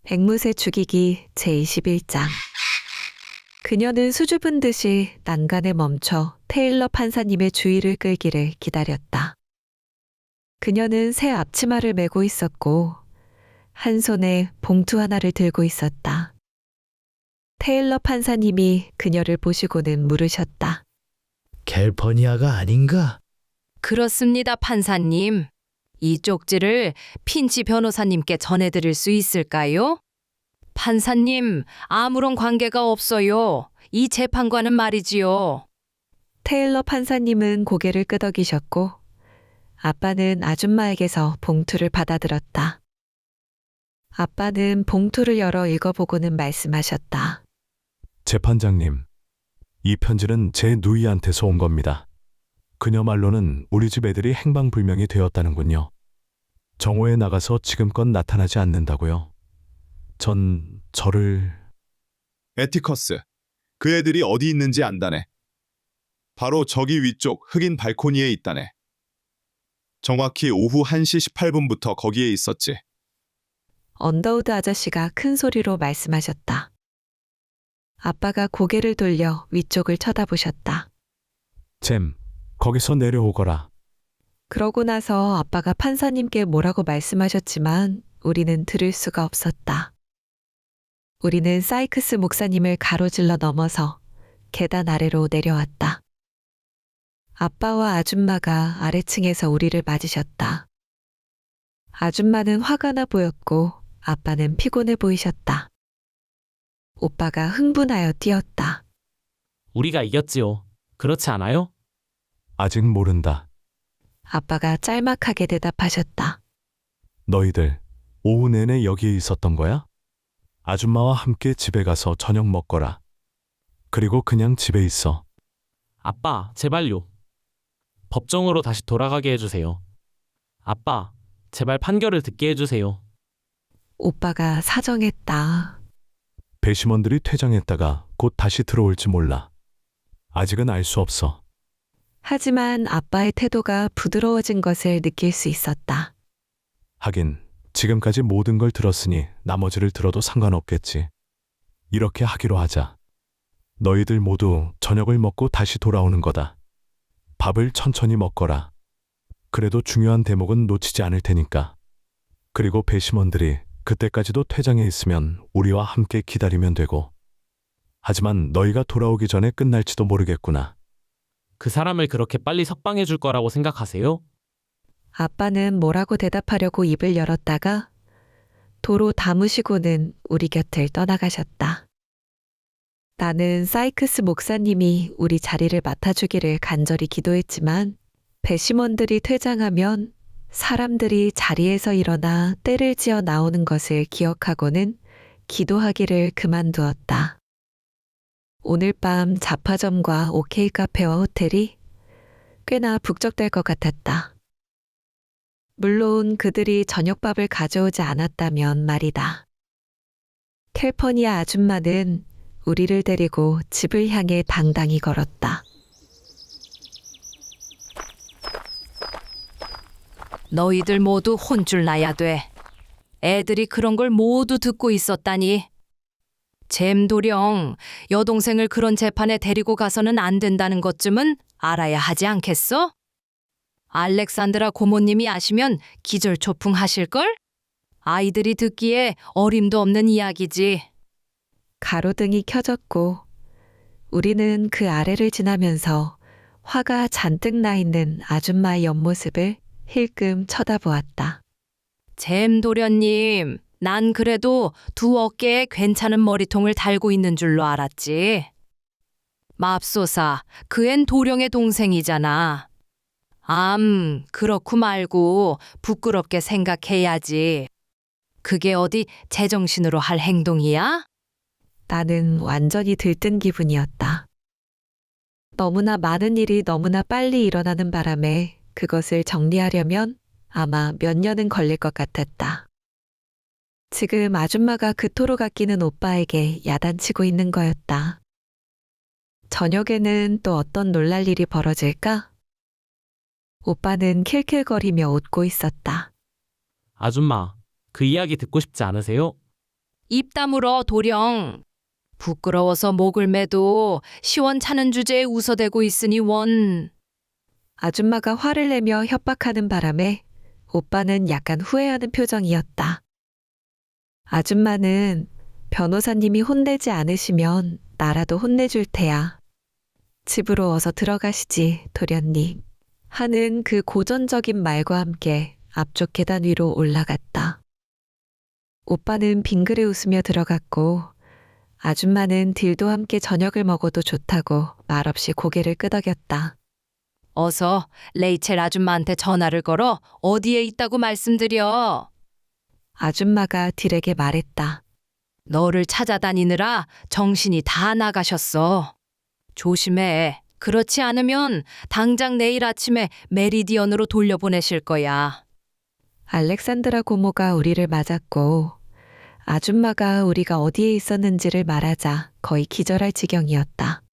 앵무새 죽이기 제21장. 그녀는 수줍은 듯이 난간에 멈춰 테일러 판사님의 주의를 끌기를 기다렸다. 그녀는 새 앞치마를 메고 있었고 한 손에 봉투 하나를 들고 있었다. 테일러 판사님이 그녀를 보시고는 물으셨다. 캘퍼니아가 아닌가? 그렇습니다, 판사님. 이 쪽지를 핀치 변호사님께 전해드릴 수 있을까요? 판사님, 아무런 관계가 없어요. 이 재판과는 말이지요. 테일러 판사님은 고개를 끄덕이셨고 아빠는 아줌마에게서 봉투를 받아들었다. 아빠는 봉투를 열어 읽어보고는 말씀하셨다. 재판장님, 이 편지는 제 누이한테서 온 겁니다. 그녀 말로는 우리 집 애들이 행방불명이 되었다는군요. 정오에 나가서 지금껏 나타나지 않는다고요. 저를... 에티커스, 그 애들이 어디 있는지 안다네. 바로 저기 위쪽 흑인 발코니에 있다네. 정확히 오후 1시 18분부터 거기에 있었지. 언더우드 아저씨가 큰 소리로 말씀하셨다. 아빠가 고개를 돌려 위쪽을 쳐다보셨다. 잼, 거기서 내려오거라. 그러고 나서 아빠가 판사님께 뭐라고 말씀하셨지만 우리는 들을 수가 없었다. 우리는 사이크스 목사님을 가로질러 넘어서 계단 아래로 내려왔다. 아빠와 아줌마가 아래층에서 우리를 맞으셨다. 아줌마는 화가 나 보였고 아빠는 피곤해 보이셨다. 오빠가 흥분하여 뛰었다. 우리가 이겼지요. 그렇지 않아요? 아직 모른다. 아빠가 짤막하게 대답하셨다. 너희들 오후 내내 여기에 있었던 거야? 아줌마와 함께 집에 가서 저녁 먹거라. 그리고 그냥 집에 있어. 아빠, 제발요. 법정으로 다시 돌아가게 해주세요. 아빠, 제발 판결을 듣게 해주세요. 오빠가 사정했다. 배심원들이 퇴장했다가 곧 다시 들어올지 몰라. 아직은 알 수 없어. 하지만 아빠의 태도가 부드러워진 것을 느낄 수 있었다. 하긴 지금까지 모든 걸 들었으니 나머지를 들어도 상관없겠지. 이렇게 하기로 하자. 너희들 모두 저녁을 먹고 다시 돌아오는 거다. 밥을 천천히 먹거라. 그래도 중요한 대목은 놓치지 않을 테니까. 그리고 배심원들이 그때까지도 퇴장해 있으면 우리와 함께 기다리면 되고. 하지만 너희가 돌아오기 전에 끝날지도 모르겠구나. 그 사람을 그렇게 빨리 석방해 줄 거라고 생각하세요? 아빠는 뭐라고 대답하려고 입을 열었다가 도로 다무시고는 우리 곁을 떠나가셨다. 나는 사이크스 목사님이 우리 자리를 맡아주기를 간절히 기도했지만 배심원들이 퇴장하면 사람들이 자리에서 일어나 떼를 지어 나오는 것을 기억하고는 기도하기를 그만두었다. 오늘 밤 잡화점과 오케이 카페와 호텔이 꽤나 북적될 것 같았다. 물론 그들이 저녁밥을 가져오지 않았다면 말이다. 캘퍼니아 아줌마는 우리를 데리고 집을 향해 당당히 걸었다. 너희들 모두 혼쭐 나야 돼. 애들이 그런 걸 모두 듣고 있었다니. 잼도령, 여동생을 그런 재판에 데리고 가서는 안 된다는 것쯤은 알아야 하지 않겠어? 알렉산드라 고모님이 아시면 기절초풍 하실걸? 아이들이 듣기에 어림도 없는 이야기지. 가로등이 켜졌고 우리는 그 아래를 지나면서 화가 잔뜩 나 있는 아줌마의 옆모습을 힐끔 쳐다보았다. 잼도련님, 난 그래도 두 어깨에 괜찮은 머리통을 달고 있는 줄로 알았지. 맙소사, 그 앤 도령의 동생이잖아. 그렇고 말고 부끄럽게 생각해야지. 그게 어디 제정신으로 할 행동이야? 나는 완전히 들뜬 기분이었다. 너무나 많은 일이 너무나 빨리 일어나는 바람에 그것을 정리하려면 아마 몇 년은 걸릴 것 같았다. 지금 아줌마가 그토록 아끼는 오빠에게 야단치고 있는 거였다. 저녁에는 또 어떤 놀랄 일이 벌어질까? 오빠는 킬킬거리며 웃고 있었다. 아줌마, 그 이야기 듣고 싶지 않으세요? 입 다물어 도령. 부끄러워서 목을 매도 시원찮은 주제에 웃어대고 있으니 원. 아줌마가 화를 내며 협박하는 바람에 오빠는 약간 후회하는 표정이었다. 아줌마는 변호사님이 혼내지 않으시면 나라도 혼내줄 테야. 집으로 어서 들어가시지, 도련님. 하는 그 고전적인 말과 함께 앞쪽 계단 위로 올라갔다. 오빠는 빙그레 웃으며 들어갔고 아줌마는 딜도 함께 저녁을 먹어도 좋다고 말없이 고개를 끄덕였다. 어서 레이첼 아줌마한테 전화를 걸어 어디에 있다고 말씀드려. 아줌마가 딜에게 말했다. 너를 찾아다니느라 정신이 다 나가셨어. 조심해. 그렇지 않으면 당장 내일 아침에 메리디언으로 돌려보내실 거야. 알렉산드라 고모가 우리를 맞았고 아줌마가 우리가 어디에 있었는지를 말하자 거의 기절할 지경이었다.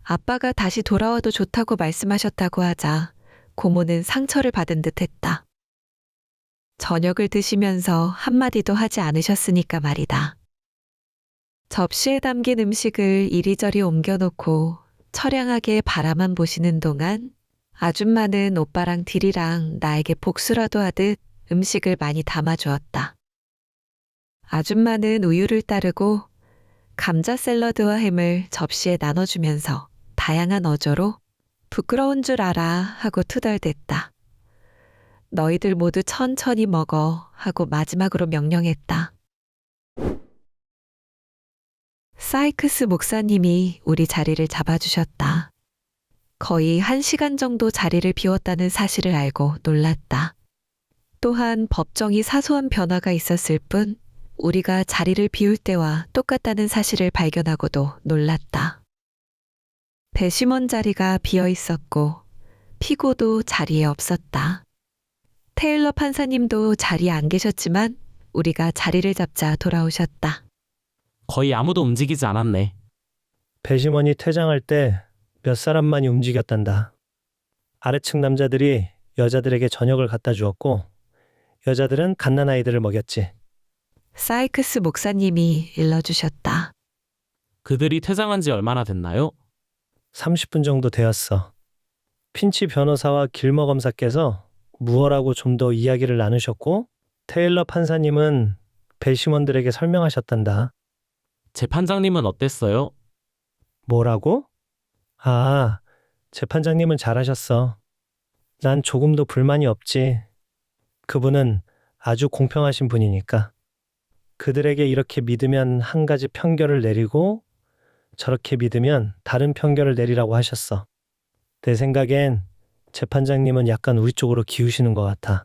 아빠가 다시 돌아와도 좋다고 말씀하셨다고 하자 고모는 상처를 받은 듯 했다. 저녁을 드시면서 한마디도 하지 않으셨으니까 말이다. 접시에 담긴 음식을 이리저리 옮겨놓고 처량하게 바라만 보시는 동안 아줌마는 오빠랑 딜이랑 나에게 복수라도 하듯 음식을 많이 담아주었다. 아줌마는 우유를 따르고 감자 샐러드와 햄을 접시에 나눠주면서 다양한 어조로 부끄러운 줄 알아 하고 투덜댔다. 너희들 모두 천천히 먹어 하고 마지막으로 명령했다. 사이크스 목사님이 우리 자리를 잡아주셨다. 거의 1시간 정도 자리를 비웠다는 사실을 알고 놀랐다. 또한 법정이 사소한 변화가 있었을 뿐 우리가 자리를 비울 때와 똑같다는 사실을 발견하고도 놀랐다. 배심원 자리가 비어 있었고 피고도 자리에 없었다. 테일러 판사님도 자리에 안 계셨지만 우리가 자리를 잡자 돌아오셨다. 거의 아무도 움직이지 않았네. 배심원이 퇴장할 때 몇 사람만이 움직였단다. 아래층 남자들이 여자들에게 저녁을 갖다 주었고 여자들은 갓난아이들을 먹였지. 사이크스 목사님이 일러주셨다. 그들이 퇴장한 지 얼마나 됐나요? 30분 정도 되었어. 핀치 변호사와 길머 검사께서 무어라고 좀 더 이야기를 나누셨고 테일러 판사님은 배심원들에게 설명하셨단다. 재판장님은 어땠어요? 뭐라고? 아, 재판장님은 잘하셨어. 난 조금도 불만이 없지. 그분은 아주 공평하신 분이니까. 그들에게 이렇게 믿으면 한 가지 판결을 내리고 저렇게 믿으면 다른 판결을 내리라고 하셨어. 내 생각엔 재판장님은 약간 우리 쪽으로 기우시는 것 같아.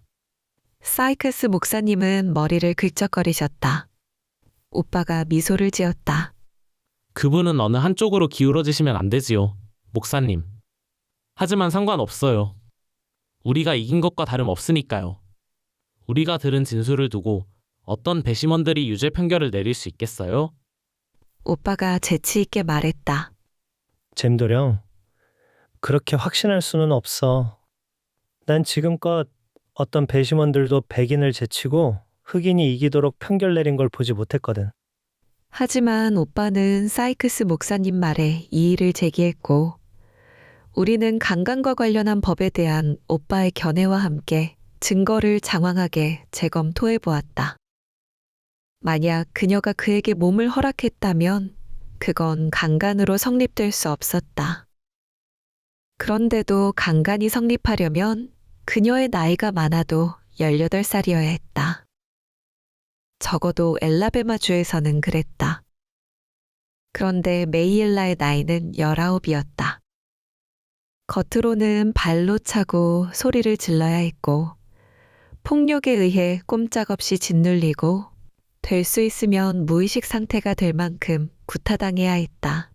사이크스 목사님은 머리를 긁적거리셨다. 오빠가 미소를 지었다. 그분은 어느 한쪽으로 기울어지시면 안 되지요, 목사님. 하지만 상관없어요. 우리가 이긴 것과 다름없으니까요. 우리가 들은 진술을 두고 어떤 배심원들이 유죄 판결을 내릴 수 있겠어요? 오빠가 재치 있게 말했다. 잼도령, 그렇게 확신할 수는 없어. 난 지금껏 어떤 배심원들도 백인을 제치고 흑인이 이기도록 판결 내린 걸 보지 못했거든. 하지만 오빠는 사이크스 목사님 말에 이의를 제기했고 우리는 강간과 관련한 법에 대한 오빠의 견해와 함께 증거를 장황하게 재검토해 보았다. 만약 그녀가 그에게 몸을 허락했다면 그건 강간으로 성립될 수 없었다. 그런데도 강간이 성립하려면 그녀의 나이가 많아도 18살이어야 했다. 적어도 엘라베마주에서는 그랬다. 그런데 메이엘라의 나이는 19이었다. 겉으로는 발로 차고 소리를 질러야 했고 폭력에 의해 꼼짝없이 짓눌리고 될 수 있으면 무의식 상태가 될 만큼 구타당해야 했다.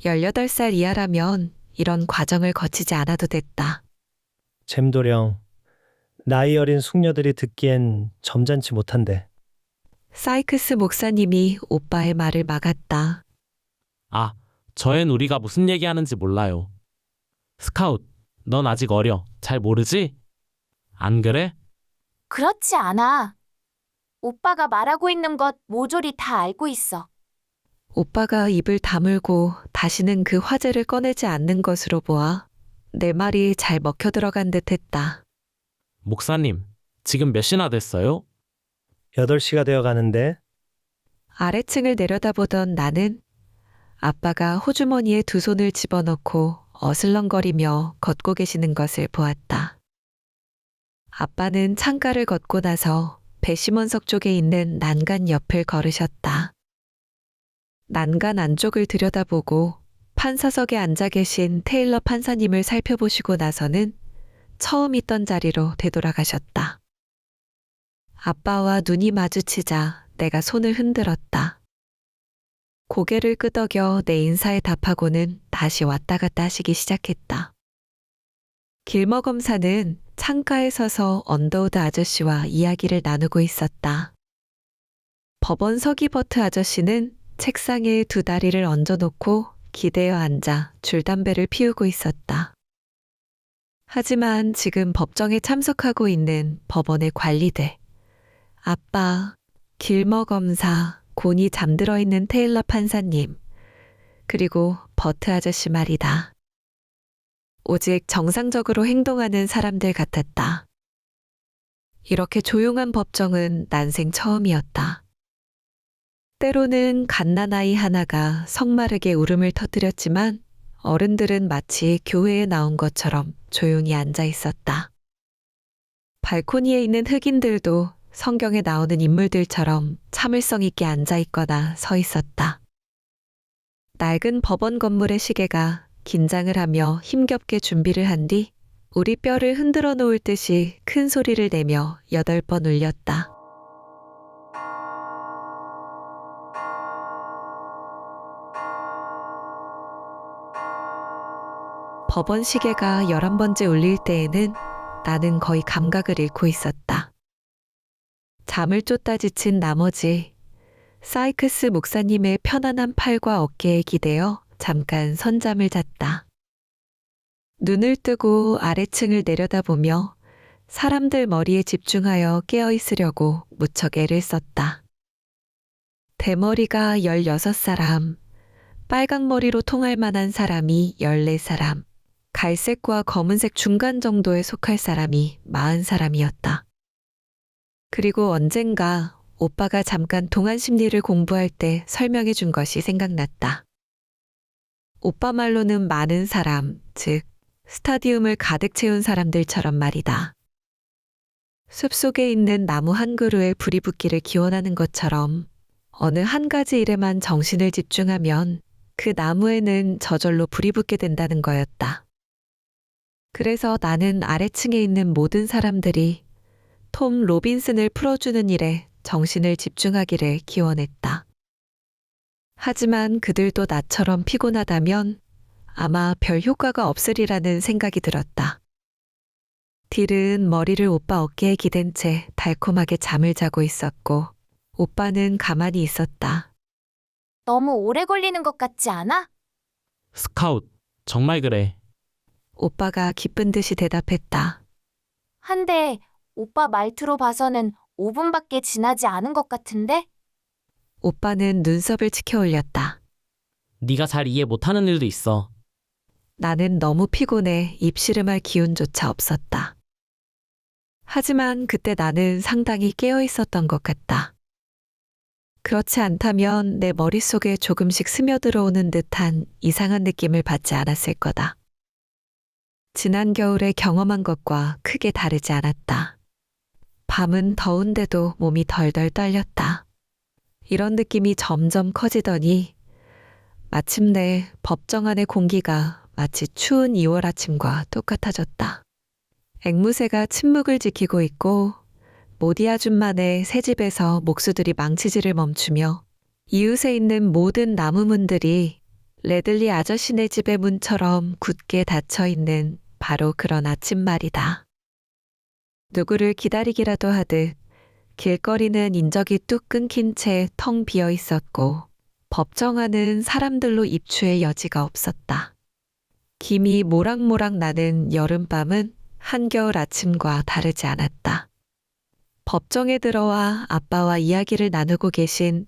18살 이하라면 이런 과정을 거치지 않아도 됐다. 잼도령, 나이 어린 숙녀들이 듣기엔 점잖지 못한데. 사이크스 목사님이 오빠의 말을 막았다. 아, 저앤 우리가 무슨 얘기하는지 몰라요. 스카웃, 넌 아직 어려. 잘 모르지? 안 그래? 그렇지 않아. 오빠가 말하고 있는 것 모조리 다 알고 있어. 오빠가 입을 다물고 다시는 그 화제를 꺼내지 않는 것으로 보아 내 말이 잘 먹혀 들어간 듯 했다. 목사님, 지금 몇 시나 됐어요? 8시가 되어 가는데 아래층을 내려다보던 나는 아빠가 호주머니에 두 손을 집어넣고 어슬렁거리며 걷고 계시는 것을 보았다. 아빠는 창가를 걷고 나서 배심원석 쪽에 있는 난간 옆을 걸으셨다. 난간 안쪽을 들여다보고 판사석에 앉아 계신 테일러 판사님을 살펴보시고 나서는 처음 있던 자리로 되돌아가셨다. 아빠와 눈이 마주치자 내가 손을 흔들었다. 고개를 끄덕여 내 인사에 답하고는 다시 왔다 갔다 하시기 시작했다. 길머 검사는 창가에 서서 언더우드 아저씨와 이야기를 나누고 있었다. 법원 서기버트 아저씨는 책상에 두 다리를 얹어놓고 기대어 앉아 줄담배를 피우고 있었다. 하지만 지금 법정에 참석하고 있는 법원의 관리들, 아빠, 길머 검사, 곤히 잠들어 있는 테일러 판사님, 그리고 버트 아저씨 말이다. 오직 정상적으로 행동하는 사람들 같았다. 이렇게 조용한 법정은 난생 처음이었다. 때로는 갓난아이 하나가 성마르게 울음을 터뜨렸지만 어른들은 마치 교회에 나온 것처럼 조용히 앉아 있었다. 발코니에 있는 흑인들도 성경에 나오는 인물들처럼 참을성 있게 앉아 있거나 서 있었다. 낡은 법원 건물의 시계가 긴장을 하며 힘겹게 준비를 한 뒤 우리 뼈를 흔들어 놓을 듯이 큰 소리를 내며 8번 울렸다. 법원 시계가 11번째 울릴 때에는 나는 거의 감각을 잃고 있었다. 잠을 쫓다 지친 나머지 사이크스 목사님의 편안한 팔과 어깨에 기대어 잠깐 선잠을 잤다. 눈을 뜨고 아래층을 내려다보며 사람들 머리에 집중하여 깨어 있으려고 무척 애를 썼다. 대머리가 16사람, 빨강머리로 통할 만한 사람이 14사람, 갈색과 검은색 중간 정도에 속할 사람이 40사람이었다. 그리고 언젠가 오빠가 잠깐 동안 심리를 공부할 때 설명해 준 것이 생각났다. 오빠 말로는 많은 사람, 즉 스타디움을 가득 채운 사람들처럼 말이다. 숲속에 있는 나무 한 그루에 불이 붙기를 기원하는 것처럼 어느 한 가지 일에만 정신을 집중하면 그 나무에는 저절로 불이 붙게 된다는 거였다. 그래서 나는 아래층에 있는 모든 사람들이 톰 로빈슨을 풀어주는 일에 정신을 집중하기를 기원했다. 하지만 그들도 나처럼 피곤하다면 아마 별 효과가 없으리라는 생각이 들었다. 딜은 머리를 오빠 어깨에 기댄 채 달콤하게 잠을 자고 있었고 오빠는 가만히 있었다. 너무 오래 걸리는 것 같지 않아? 스카웃, 정말 그래. 오빠가 기쁜 듯이 대답했다. 한데 오빠 말투로 봐서는 5분밖에 지나지 않은 것 같은데? 오빠는 눈썹을 치켜 올렸다. 네가 잘 이해 못하는 일도 있어. 나는 너무 피곤해 입씨름할 기운조차 없었다. 하지만 그때 나는 상당히 깨어 있었던 것 같다. 그렇지 않다면 내 머릿속에 조금씩 스며들어오는 듯한 이상한 느낌을 받지 않았을 거다. 지난 겨울에 경험한 것과 크게 다르지 않았다. 밤은 더운데도 몸이 덜덜 떨렸다. 이런 느낌이 점점 커지더니 마침내 법정 안의 공기가 마치 추운 2월 아침과 똑같아졌다. 앵무새가 침묵을 지키고 있고 모디 아줌마네 새 집에서 목수들이 망치질을 멈추며 이웃에 있는 모든 나무문들이 레들리 아저씨네 집의 문처럼 굳게 닫혀있는 바로 그런 아침 말이다. 누구를 기다리기라도 하듯 길거리는 인적이 뚝 끊긴 채 텅 비어 있었고 법정 안은 사람들로 입추의 여지가 없었다. 김이 모락모락 나는 여름밤은 한겨울 아침과 다르지 않았다. 법정에 들어와 아빠와 이야기를 나누고 계신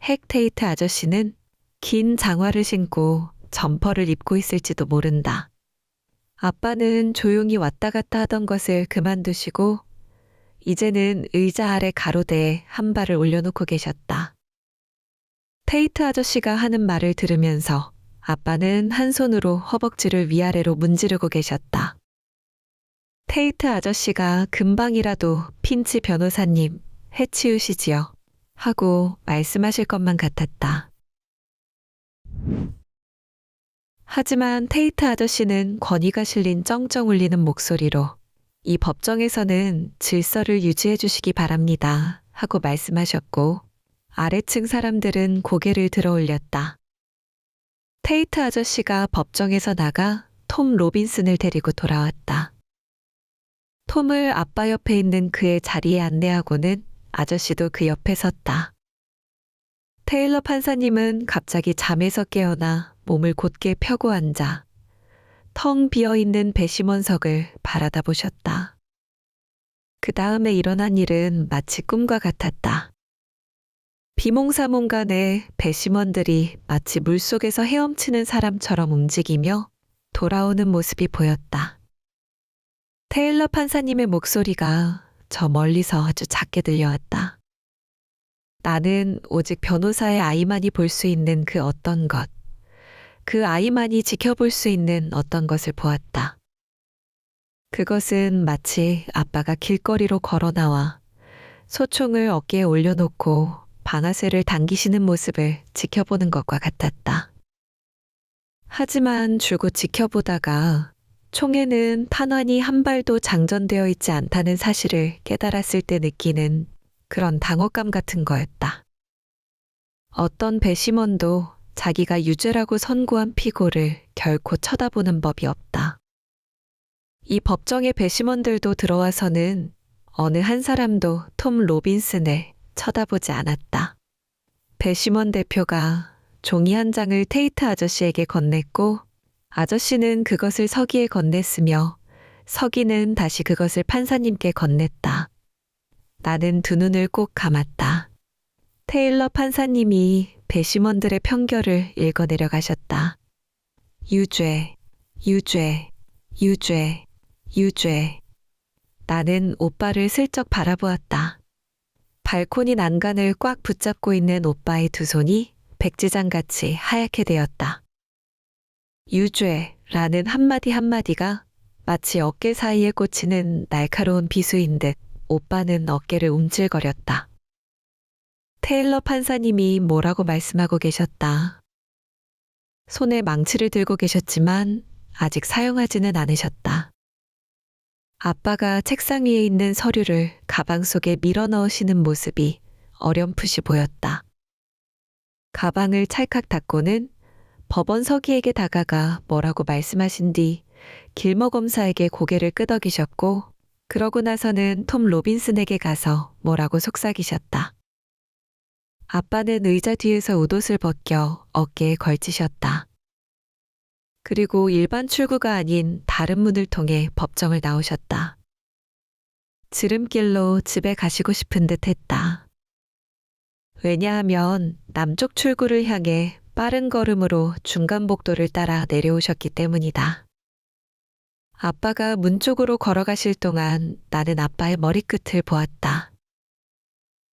헥테이트 아저씨는 긴 장화를 신고 점퍼를 입고 있을지도 모른다. 아빠는 조용히 왔다 갔다 하던 것을 그만두시고 이제는 의자 아래 가로대에 한 발을 올려놓고 계셨다. 테이트 아저씨가 하는 말을 들으면서 아빠는 한 손으로 허벅지를 위아래로 문지르고 계셨다. 테이트 아저씨가 금방이라도 핀치 변호사님 해치우시지요 하고 말씀하실 것만 같았다. 하지만 테이트 아저씨는 권위가 실린 쩡쩡 울리는 목소리로 이 법정에서는 질서를 유지해 주시기 바랍니다 하고 말씀하셨고 아래층 사람들은 고개를 들어 올렸다. 테이트 아저씨가 법정에서 나가 톰 로빈슨을 데리고 돌아왔다. 톰을 아빠 옆에 있는 그의 자리에 안내하고는 아저씨도 그 옆에 섰다. 테일러 판사님은 갑자기 잠에서 깨어나 몸을 곧게 펴고 앉아 텅 비어있는 배심원석을 바라다 보셨다. 그 다음에 일어난 일은 마치 꿈과 같았다. 비몽사몽간에 배심원들이 마치 물속에서 헤엄치는 사람처럼 움직이며 돌아오는 모습이 보였다. 테일러 판사님의 목소리가 저 멀리서 아주 작게 들려왔다. 나는 오직 변호사의 아이만이 볼 수 있는 그 어떤 것, 그 아이만이 지켜볼 수 있는 어떤 것을 보았다. 그것은 마치 아빠가 길거리로 걸어 나와 소총을 어깨에 올려놓고 방아쇠를 당기시는 모습을 지켜보는 것과 같았다. 하지만 줄곧 지켜보다가 총에는 탄환이 한 발도 장전되어 있지 않다는 사실을 깨달았을 때 느끼는 그런 당혹감 같은 거였다. 어떤 배심원도 자기가 유죄라고 선고한 피고를 결코 쳐다보는 법이 없다. 이 법정의 배심원들도 들어와서는 어느 한 사람도 톰 로빈슨을 쳐다보지 않았다. 배심원 대표가 종이 한 장을 테이트 아저씨에게 건넸고 아저씨는 그것을 서기에 건넸으며 서기는 다시 그것을 판사님께 건넸다. 나는 두 눈을 꼭 감았다. 테일러 판사님이 배심원들의 편결을 읽어내려 가셨다. 유죄, 유죄, 유죄, 유죄. 나는 오빠를 슬쩍 바라보았다. 발코니 난간을 꽉 붙잡고 있는 오빠의 두 손이 백지장같이 하얗게 되었다. 유죄라는 한마디 한마디가 마치 어깨 사이에 꽂히는 날카로운 비수인 듯 오빠는 어깨를 움찔거렸다. 테일러 판사님이 뭐라고 말씀하고 계셨다. 손에 망치를 들고 계셨지만 아직 사용하지는 않으셨다. 아빠가 책상 위에 있는 서류를 가방 속에 밀어 넣으시는 모습이 어렴풋이 보였다. 가방을 찰칵 닫고는 법원 서기에게 다가가 뭐라고 말씀하신 뒤 길머 검사에게 고개를 끄덕이셨고 그러고 나서는 톰 로빈슨에게 가서 뭐라고 속삭이셨다. 아빠는 의자 뒤에서 웃옷을 벗겨 어깨에 걸치셨다. 그리고 일반 출구가 아닌 다른 문을 통해 법정을 나오셨다. 지름길로 집에 가시고 싶은 듯 했다. 왜냐하면 남쪽 출구를 향해 빠른 걸음으로 중간복도를 따라 내려오셨기 때문이다. 아빠가 문 쪽으로 걸어가실 동안 나는 아빠의 머리끝을 보았다.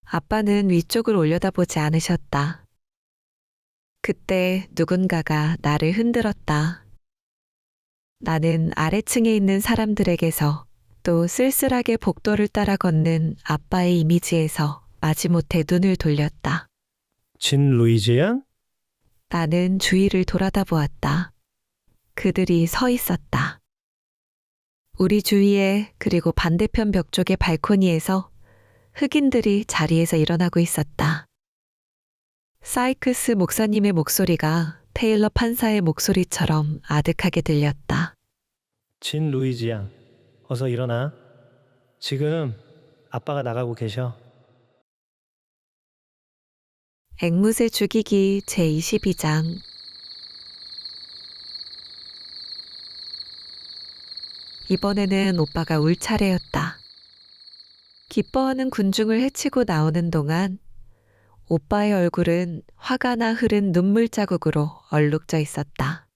아빠는 위쪽을 올려다보지 않으셨다. 그때 누군가가 나를 흔들었다. 나는 아래층에 있는 사람들에게서 또 쓸쓸하게 복도를 따라 걷는 아빠의 이미지에서 마지못해 눈을 돌렸다. 진 루이즈 양? 나는 주위를 돌아다 보았다. 그들이 서 있었다. 우리 주위에 그리고 반대편 벽 쪽의 발코니에서 흑인들이 자리에서 일어나고 있었다. 사이크스 목사님의 목소리가 테일러 판사의 목소리처럼 아득하게 들렸다. 진 루이즈 양, 어서 일어나. 지금 아빠가 나가고 계셔. 앵무새 죽이기 제22장. 이번에는 오빠가 울 차례였다. 기뻐하는 군중을 헤치고 나오는 동안 오빠의 얼굴은 화가 나 흐른 눈물 자국으로 얼룩져 있었다.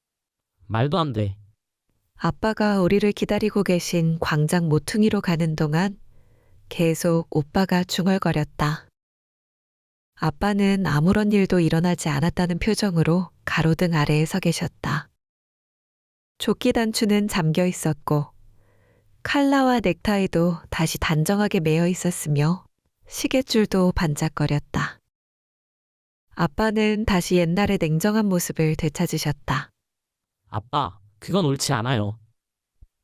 말도 안 돼. 아빠가 우리를 기다리고 계신 광장 모퉁이로 가는 동안 계속 오빠가 중얼거렸다. 아빠는 아무런 일도 일어나지 않았다는 표정으로 가로등 아래에 서 계셨다. 조끼 단추는 잠겨 있었고 칼라와 넥타이도 다시 단정하게 매여 있었으며 시계줄도 반짝거렸다. 아빠는 다시 옛날의 냉정한 모습을 되찾으셨다. 아빠, 그건 옳지 않아요.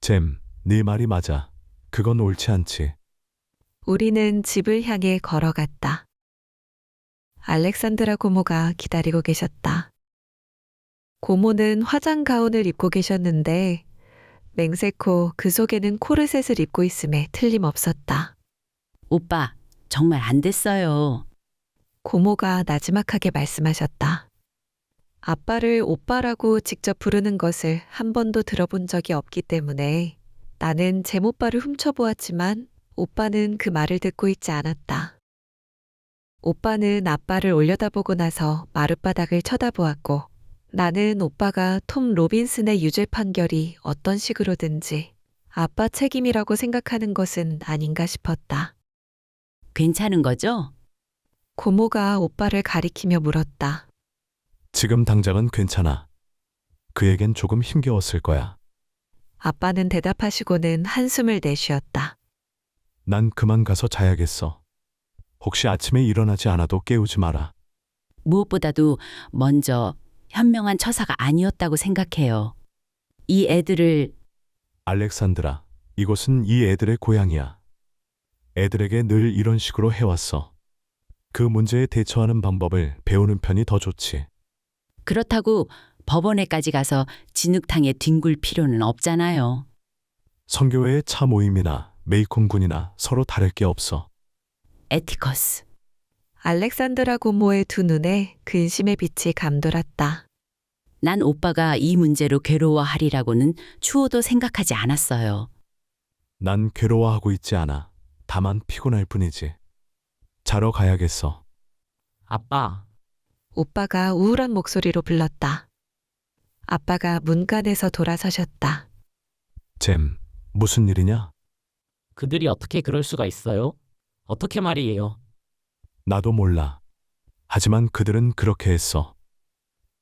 잼, 네 말이 맞아. 그건 옳지 않지. 우리는 집을 향해 걸어갔다. 알렉산드라 고모가 기다리고 계셨다. 고모는 화장 가운을 입고 계셨는데 맹세코 그 속에는 코르셋을 입고 있음에 틀림없었다. 오빠, 정말 안 됐어요. 고모가 나지막하게 말씀하셨다. 아빠를 오빠라고 직접 부르는 것을 한 번도 들어본 적이 없기 때문에 나는 제모발을 훔쳐보았지만 오빠는 그 말을 듣고 있지 않았다. 오빠는 아빠를 올려다보고 나서 마룻바닥을 쳐다보았고 나는 오빠가 톰 로빈슨의 유죄 판결이 어떤 식으로든지 아빠 책임이라고 생각하는 것은 아닌가 싶었다. 괜찮은 거죠? 고모가 오빠를 가리키며 물었다. 지금 당장은 괜찮아. 그에겐 조금 힘겨웠을 거야. 아빠는 대답하시고는 한숨을 내쉬었다. 난 그만 가서 자야겠어. 혹시 아침에 일어나지 않아도 깨우지 마라. 무엇보다도 먼저 현명한 처사가 아니었다고 생각해요. 이 애들을 알렉산드라, 이곳은 이 애들의 고향이야. 애들에게 늘 이런 식으로 해왔어. 그 문제에 대처하는 방법을 배우는 편이 더 좋지. 그렇다고 법원에까지 가서 진흙탕에 뒹굴 필요는 없잖아요. 선교회의 차 모임이나 메이콘 군이나 서로 다를 게 없어. 에티커스. 알렉산드라 고모의 두 눈에 근심의 빛이 감돌았다. 난 오빠가 이 문제로 괴로워하리라고는 추호도 생각하지 않았어요. 난 괴로워하고 있지 않아. 다만 피곤할 뿐이지. 자러 가야겠어. 아빠, 오빠가 우울한 목소리로 불렀다. 아빠가 문간에서 돌아서셨다. 잼, 무슨 일이냐? 그들이 어떻게 그럴 수가 있어요? 어떻게 말이에요? 나도 몰라. 하지만 그들은 그렇게 했어.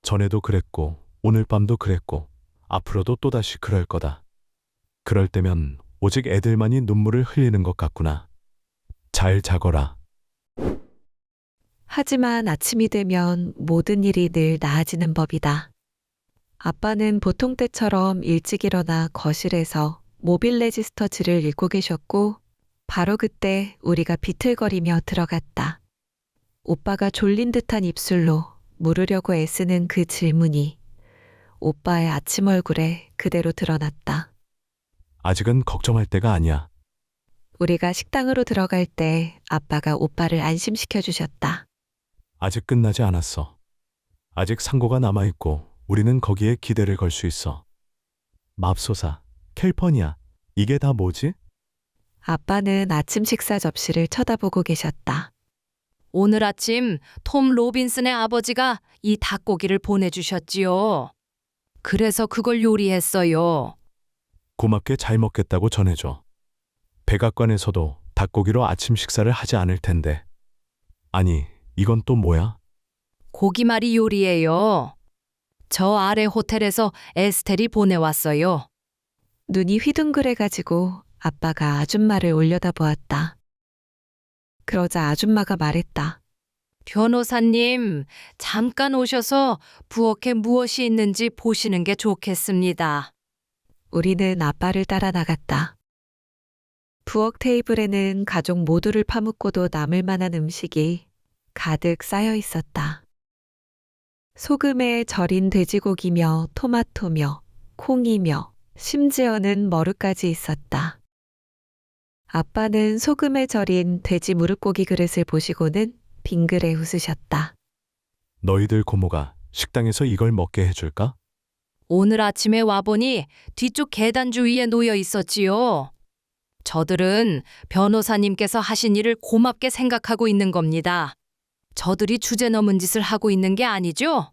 전에도 그랬고, 오늘 밤도 그랬고, 앞으로도 또다시 그럴 거다. 그럴 때면 오직 애들만이 눈물을 흘리는 것 같구나. 잘 자거라. 하지만 아침이 되면 모든 일이 늘 나아지는 법이다. 아빠는 보통 때처럼 일찍 일어나 거실에서 모빌 레지스터지를 읽고 계셨고 바로 그때 우리가 비틀거리며 들어갔다. 오빠가 졸린 듯한 입술로 물으려고 애쓰는 그 질문이 오빠의 아침 얼굴에 그대로 드러났다. 아직은 걱정할 때가 아니야. 우리가 식당으로 들어갈 때 아빠가 오빠를 안심시켜 주셨다. 아직 끝나지 않았어. 아직 상고가 남아있고 우리는 거기에 기대를 걸 수 있어. 맙소사, 캘퍼니아, 이게 다 뭐지? 아빠는 아침 식사 접시를 쳐다보고 계셨다. 오늘 아침 톰 로빈슨의 아버지가 이 닭고기를 보내주셨지요. 그래서 그걸 요리했어요. 고맙게 잘 먹겠다고 전해줘. 백악관에서도 닭고기로 아침 식사를 하지 않을 텐데. 아니, 이건 또 뭐야? 고기말이 요리예요. 저 아래 호텔에서 에스텔이 보내왔어요. 눈이 휘둥그레가지고 아빠가 아줌마를 올려다보았다. 그러자 아줌마가 말했다. 변호사님, 잠깐 오셔서 부엌에 무엇이 있는지 보시는 게 좋겠습니다. 우리는 아빠를 따라 나갔다. 부엌 테이블에는 가족 모두를 파묻고도 남을 만한 음식이 가득 쌓여 있었다. 소금에 절인 돼지고기며 토마토며 콩이며 심지어는 머루까지 있었다. 아빠는 소금에 절인 돼지 무릎고기 그릇을 보시고는 빙그레 웃으셨다. 너희들 고모가 식당에서 이걸 먹게 해줄까? 오늘 아침에 와보니 뒤쪽 계단 주위에 놓여 있었지요. 저들은 변호사님께서 하신 일을 고맙게 생각하고 있는 겁니다. 저들이 주제 넘은 짓을 하고 있는 게 아니죠?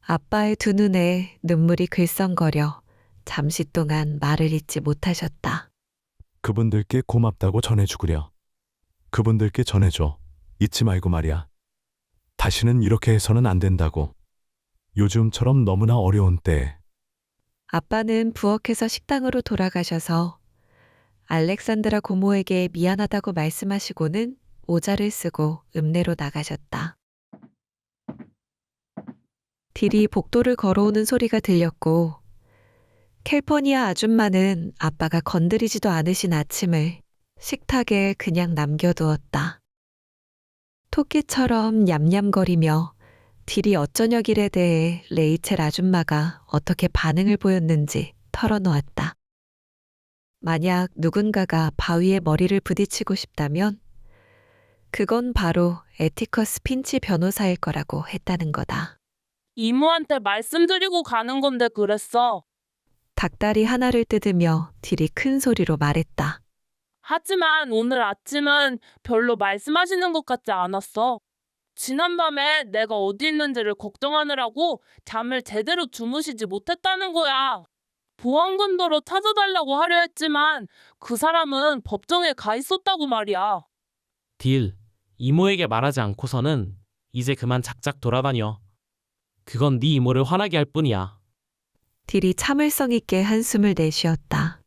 아빠의 두 눈에 눈물이 글썽거려 잠시 동안 말을 잇지 못하셨다. 그분들께 고맙다고 전해주구려. 그분들께 전해줘. 잊지 말고 말이야. 다시는 이렇게 해서는 안 된다고. 요즘처럼 너무나 어려운 때에. 아빠는 부엌에서 식당으로 돌아가셔서 알렉산드라 고모에게 미안하다고 말씀하시고는 모자를 쓰고 읍내로 나가셨다. 딜이 복도를 걸어오는 소리가 들렸고 캘퍼니아 아줌마는 아빠가 건드리지도 않으신 아침을 식탁에 그냥 남겨두었다. 토끼처럼 냠냠거리며 딜이 어쩌녁일에 대해 레이첼 아줌마가 어떻게 반응을 보였는지 털어놓았다. 만약 누군가가 바위에 머리를 부딪히고 싶다면 그건 바로 에티커스 핀치 변호사일 거라고 했다는 거다. 이모한테 말씀드리고 가는 건데 그랬어. 닭다리 하나를 뜯으며 딜이 큰 소리로 말했다. 하지만 오늘 아침은 별로 말씀하시는 것 같지 않았어. 지난밤에 내가 어디 있는지를 걱정하느라고 잠을 제대로 주무시지 못했다는 거야. 보안관도로 찾아달라고 하려 했지만 그 사람은 법정에 가 있었다고 말이야. 딜, 이모에게 말하지 않고서는 이제 그만 작작 돌아다녀. 그건 네 이모를 화나게 할 뿐이야. 딜이 참을성 있게 한숨을 내쉬었다.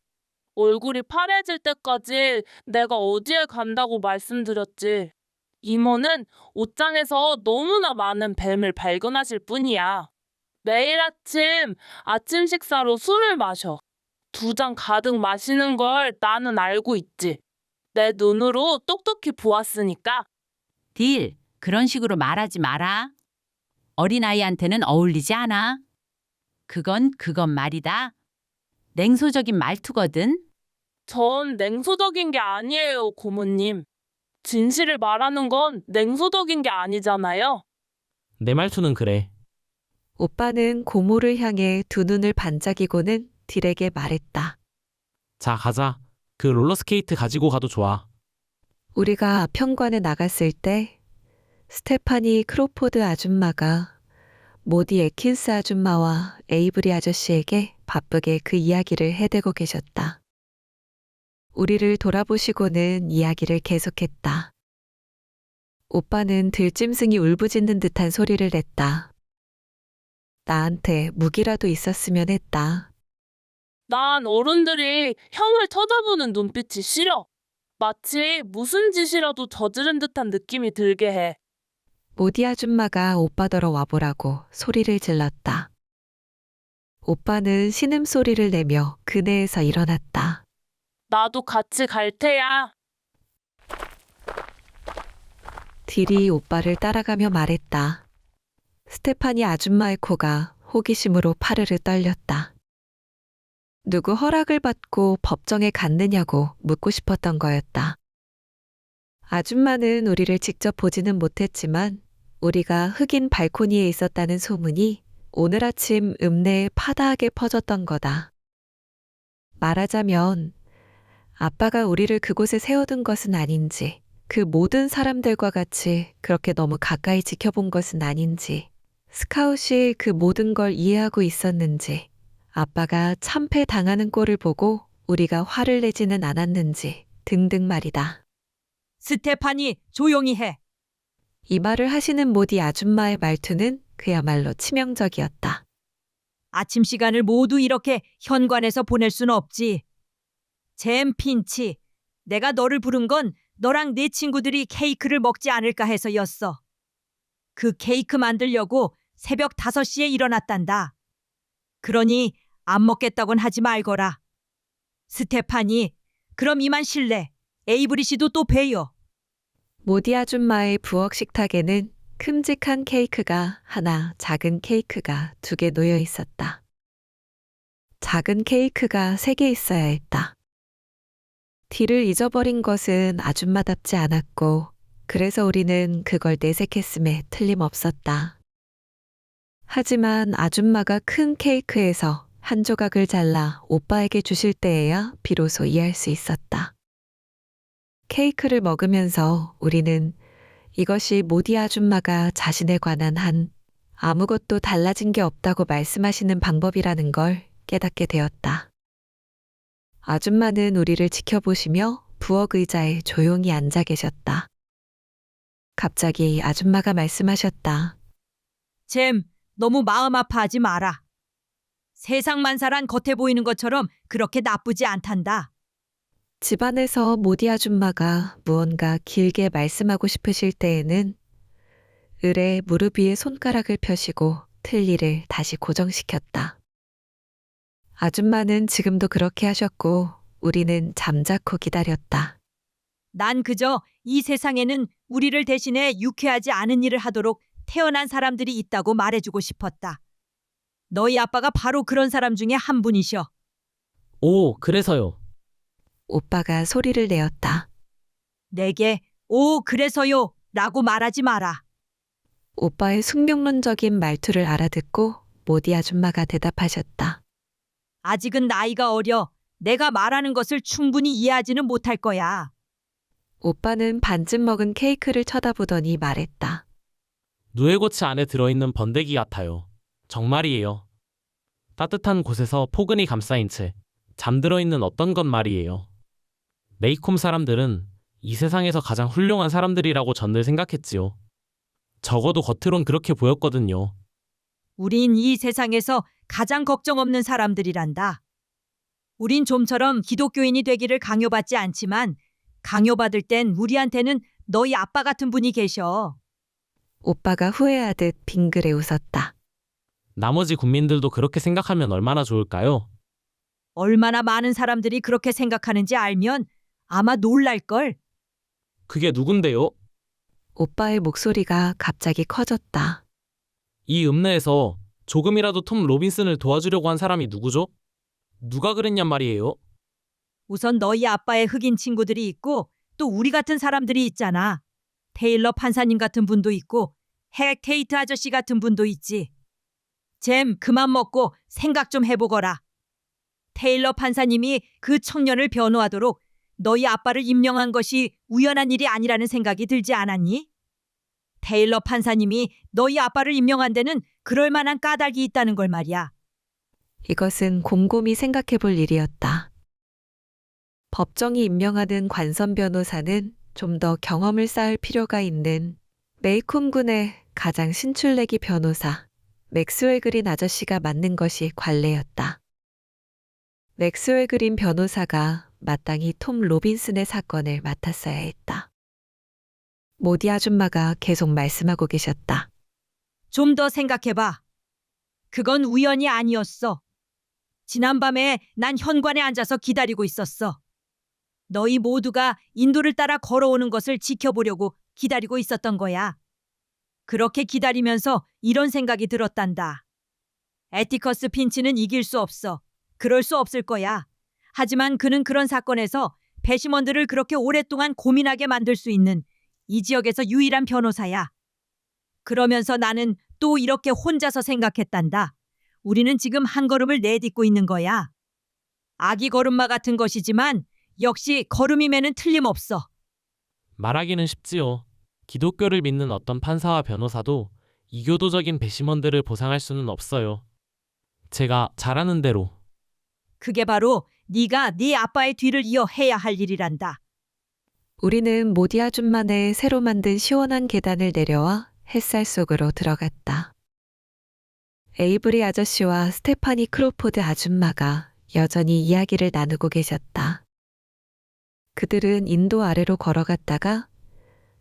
얼굴이 파래질 때까지 내가 어디에 간다고 말씀드렸지. 이모는 옷장에서 너무나 많은 뱀을 발견하실 뿐이야. 매일 아침 식사로 술을 마셔. 2잔 가득 마시는 걸 나는 알고 있지. 내 눈으로 똑똑히 보았으니까. 딜, 그런 식으로 말하지 마라. 어린아이한테는 어울리지 않아. 그건 말이다. 냉소적인 말투거든. 전 냉소적인 게 아니에요, 고모님. 진실을 말하는 건 냉소적인 게 아니잖아요. 내 말투는 그래. 오빠는 고모를 향해 두 눈을 반짝이고는 딜에게 말했다. 자, 가자. 그 롤러스케이트 가지고 가도 좋아. 우리가 편관에 나갔을 때 스테파니 크로포드 아줌마가 모디 에킨스 아줌마와 에이브리 아저씨에게 바쁘게 그 이야기를 해대고 계셨다. 우리를 돌아보시고는 이야기를 계속했다. 오빠는 들짐승이 울부짖는 듯한 소리를 냈다. 나한테 무기라도 있었으면 했다. 난 어른들이 형을 쳐다보는 눈빛이 싫어. 마치 무슨 짓이라도 저지른 듯한 느낌이 들게 해. 모디 아줌마가 오빠더러 와보라고 소리를 질렀다. 오빠는 신음소리를 내며 그네에서 일어났다. 나도 같이 갈 테야. 딜이 오빠를 따라가며 말했다. 스테파니 아줌마의 코가 호기심으로 파르르 떨렸다. 누구 허락을 받고 법정에 갔느냐고 묻고 싶었던 거였다. 아줌마는 우리를 직접 보지는 못했지만 우리가 흑인 발코니에 있었다는 소문이 오늘 아침 읍내에 파다하게 퍼졌던 거다. 말하자면 아빠가 우리를 그곳에 세워둔 것은 아닌지, 그 모든 사람들과 같이 그렇게 너무 가까이 지켜본 것은 아닌지, 스카웃이 그 모든 걸 이해하고 있었는지, 아빠가 참패 당하는 꼴을 보고 우리가 화를 내지는 않았는지 등등 말이다. 스테파니, 조용히 해. 이 말을 하시는 모디 아줌마의 말투는 그야말로 치명적이었다. 아침 시간을 모두 이렇게 현관에서 보낼 순 없지. 잼 핀치, 내가 너를 부른 건 너랑 네 친구들이 케이크를 먹지 않을까 해서였어. 그 케이크 만들려고 새벽 5시에 일어났단다. 그러니 안 먹겠다곤 하지 말거라. 스테파니, 그럼 이만 실례. 에이브리 씨도 또 봬요. 모디 아줌마의 부엌 식탁에는 큼직한 케이크가 하나, 작은 케이크가 2개 놓여 있었다. 작은 케이크가 3개 있어야 했다. 딜을 잊어버린 것은 아줌마답지 않았고 그래서 우리는 그걸 내색했음에 틀림없었다. 하지만 아줌마가 큰 케이크에서 한 조각을 잘라 오빠에게 주실 때에야 비로소 이해할 수 있었다. 케이크를 먹으면서 우리는 이것이 모디 아줌마가 자신에 관한 한 아무것도 달라진 게 없다고 말씀하시는 방법이라는 걸 깨닫게 되었다. 아줌마는 우리를 지켜보시며 부엌 의자에 조용히 앉아 계셨다. 갑자기 아줌마가 말씀하셨다. 잼, 너무 마음 아파하지 마라. 세상 만사란 겉에 보이는 것처럼 그렇게 나쁘지 않단다. 집안에서 모디 아줌마가 무언가 길게 말씀하고 싶으실 때에는 을에 무릎 위에 손가락을 펴시고 틀니를 다시 고정시켰다. 아줌마는 지금도 그렇게 하셨고 우리는 잠자코 기다렸다. 난 그저 이 세상에는 우리를 대신해 유쾌하지 않은 일을 하도록 태어난 사람들이 있다고 말해주고 싶었다. 너희 아빠가 바로 그런 사람 중에 한 분이셔. 오, 그래서요. 오빠가 소리를 내었다. 내게 오 그래서요 라고 말하지 마라. 오빠의 숙명론적인 말투를 알아듣고 모디 아줌마가 대답하셨다. 아직은 나이가 어려. 내가 말하는 것을 충분히 이해하지는 못할 거야. 오빠는 반쯤 먹은 케이크를 쳐다보더니 말했다. 누에고치 안에 들어있는 번데기 같아요. 정말이에요. 따뜻한 곳에서 포근히 감싸인 채 잠들어 있는 어떤 것 말이에요. 메이콤 사람들은 이 세상에서 가장 훌륭한 사람들이라고 전 늘 생각했지요. 적어도 겉으론 그렇게 보였거든요. 우린 이 세상에서 가장 걱정 없는 사람들이란다. 우린 좀처럼 기독교인이 되기를 강요받지 않지만 강요받을 땐 우리한테는 너희 아빠 같은 분이 계셔. 오빠가 후회하듯 빙그레 웃었다. 나머지 국민들도 그렇게 생각하면 얼마나 좋을까요? 얼마나 많은 사람들이 그렇게 생각하는지 알면 아마 놀랄걸. 그게 누군데요? 오빠의 목소리가 갑자기 커졌다. 이 읍내에서 조금이라도 톰 로빈슨을 도와주려고 한 사람이 누구죠? 누가 그랬냔 말이에요? 우선 너희 아빠의 흑인 친구들이 있고 또 우리 같은 사람들이 있잖아. 테일러 판사님 같은 분도 있고 핵 테이트 아저씨 같은 분도 있지. 잼 그만 먹고 생각 좀 해보거라. 테일러 판사님이 그 청년을 변호하도록 너희 아빠를 임명한 것이 우연한 일이 아니라는 생각이 들지 않았니? 테일러 판사님이 너희 아빠를 임명한 데는 그럴 만한 까닭이 있다는 걸 말이야. 이것은 곰곰이 생각해 볼 일이었다. 법정이 임명하는 관선 변호사는 좀 더 경험을 쌓을 필요가 있는 메이콤 군의 가장 신출내기 변호사 맥스웰 그린 아저씨가 맡는 것이 관례였다. 맥스웰 그린 변호사가 마땅히 톰 로빈슨의 사건을 맡았어야 했다. 모디 아줌마가 계속 말씀하고 계셨다. 좀 더 생각해봐. 그건 우연이 아니었어. 지난밤에 난 현관에 앉아서 기다리고 있었어. 너희 모두가 인도를 따라 걸어오는 것을 지켜보려고 기다리고 있었던 거야. 그렇게 기다리면서 이런 생각이 들었단다. 애티커스 핀치는 이길 수 없어. 그럴 수 없을 거야. 하지만 그는 그런 사건에서 배심원들을 그렇게 오랫동안 고민하게 만들 수 있는 이 지역에서 유일한 변호사야. 그러면서 나는 또 이렇게 혼자서 생각했단다. 우리는 지금 한 걸음을 내딛고 있는 거야. 아기 걸음마 같은 것이지만 역시 걸음임에는 틀림없어. 말하기는 쉽지요. 기독교를 믿는 어떤 판사와 변호사도 이교도적인 배심원들을 보상할 수는 없어요. 제가 잘하는 대로. 그게 바로 네가 네 아빠의 뒤를 이어 해야 할 일이란다. 우리는 모디 아줌마네 새로 만든 시원한 계단을 내려와 햇살 속으로 들어갔다. 에이브리 아저씨와 스테파니 크로포드 아줌마가 여전히 이야기를 나누고 계셨다. 그들은 인도 아래로 걸어갔다가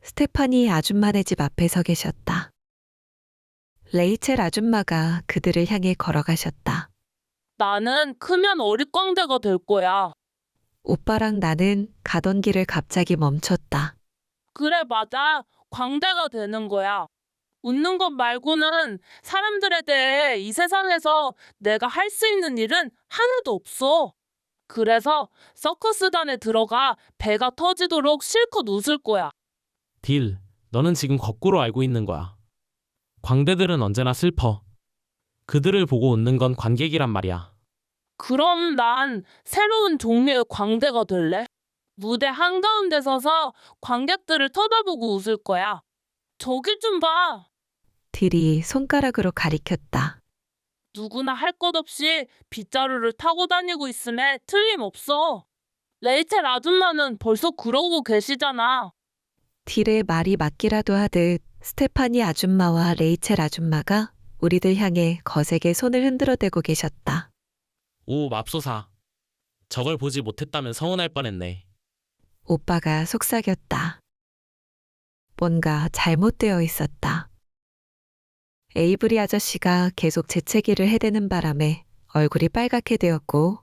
스테파니 아줌마네 집 앞에 서 계셨다. 레이첼 아줌마가 그들을 향해 걸어가셨다. 나는 크면 어릿광대가 될 거야. 오빠랑 나는 가던 길을 갑자기 멈췄다. 그래, 맞아. 광대가 되는 거야. 웃는 것 말고는 사람들에 대해 이 세상에서 내가 할 수 있는 일은 하나도 없어. 그래서 서커스단에 들어가 배가 터지도록 실컷 웃을 거야. 딜, 너는 지금 거꾸로 알고 있는 거야. 광대들은 언제나 슬퍼. 그들을 보고 웃는 건 관객이란 말이야. 그럼 난 새로운 종류의 광대가 될래. 무대 한가운데 서서 관객들을 쳐다보고 웃을 거야. 저기 좀 봐. 딜이 손가락으로 가리켰다. 누구나 할 것 없이 빗자루를 타고 다니고 있음에 틀림없어. 레이첼 아줌마는 벌써 그러고 계시잖아. 딜의 말이 맞기라도 하듯 스테파니 아줌마와 레이첼 아줌마가 우리들 향해 거세게 손을 흔들어대고 계셨다. 오, 맙소사. 저걸 보지 못했다면 서운할 뻔했네. 오빠가 속삭였다. 뭔가 잘못되어 있었다. 에이브리 아저씨가 계속 재채기를 해대는 바람에 얼굴이 빨갛게 되었고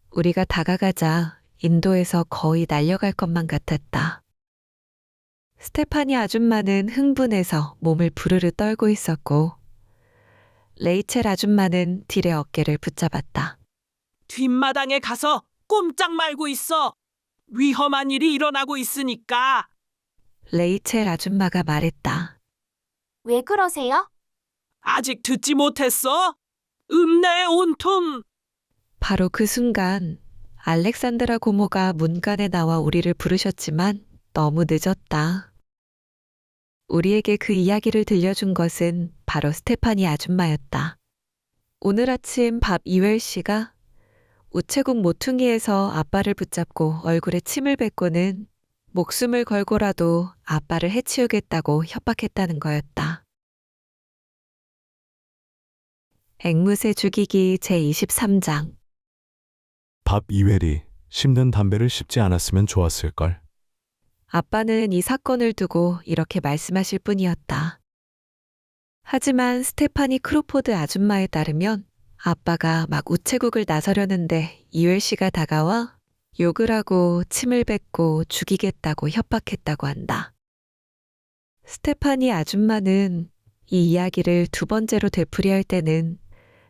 우리가 다가가자 인도에서 거의 날려갈 것만 같았다. 스테파니 아줌마는 흥분해서 몸을 부르르 떨고 있었고 레이첼 아줌마는 딜의 어깨를 붙잡았다. 뒷마당에 가서 꼼짝 말고 있어. 위험한 일이 일어나고 있으니까. 레이첼 아줌마가 말했다. 왜 그러세요? 아직 듣지 못했어? 읍내 온통. 바로 그 순간 알렉산드라 고모가 문간에 나와 우리를 부르셨지만 너무 늦었다. 우리에게 그 이야기를 들려준 것은 바로 스테파니 아줌마였다. 오늘 아침 밥 이웰 씨가 우체국 모퉁이에서 아빠를 붙잡고 얼굴에 침을 뱉고는 목숨을 걸고라도 아빠를 해치우겠다고 협박했다는 거였다. 앵무새 죽이기 제23장. 밥 이웰이 씹는 담배를 씹지 않았으면 좋았을걸. 아빠는 이 사건을 두고 이렇게 말씀하실 뿐이었다. 하지만 스테파니 크로포드 아줌마에 따르면 아빠가 막 우체국을 나서려는데 이웰 씨가 다가와 욕을 하고 침을 뱉고 죽이겠다고 협박했다고 한다. 스테파니 아줌마는 이 이야기를 두 번째로 되풀이할 때는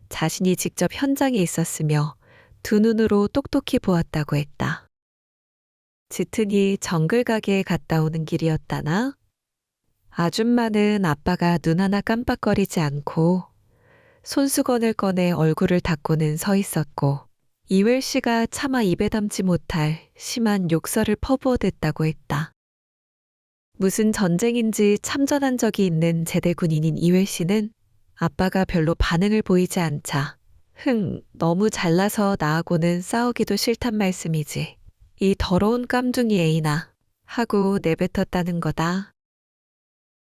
자신이 직접 현장에 있었으며 두 눈으로 똑똑히 보았다고 했다. 짙은이 정글 가게에 갔다 오는 길이었다나? 아줌마는 아빠가 눈 하나 깜빡거리지 않고 손수건을 꺼내 얼굴을 닦고는 서 있었고 이웰 씨가 차마 입에 담지 못할 심한 욕설을 퍼부어댔다고 했다. 무슨 전쟁인지 참전한 적이 있는 제대 군인인 이웰 씨는 아빠가 별로 반응을 보이지 않자 너무 잘나서 나하고는 싸우기도 싫단 말씀이지. 이 더러운 깜둥이 애이나 하고 내뱉었다는 거다.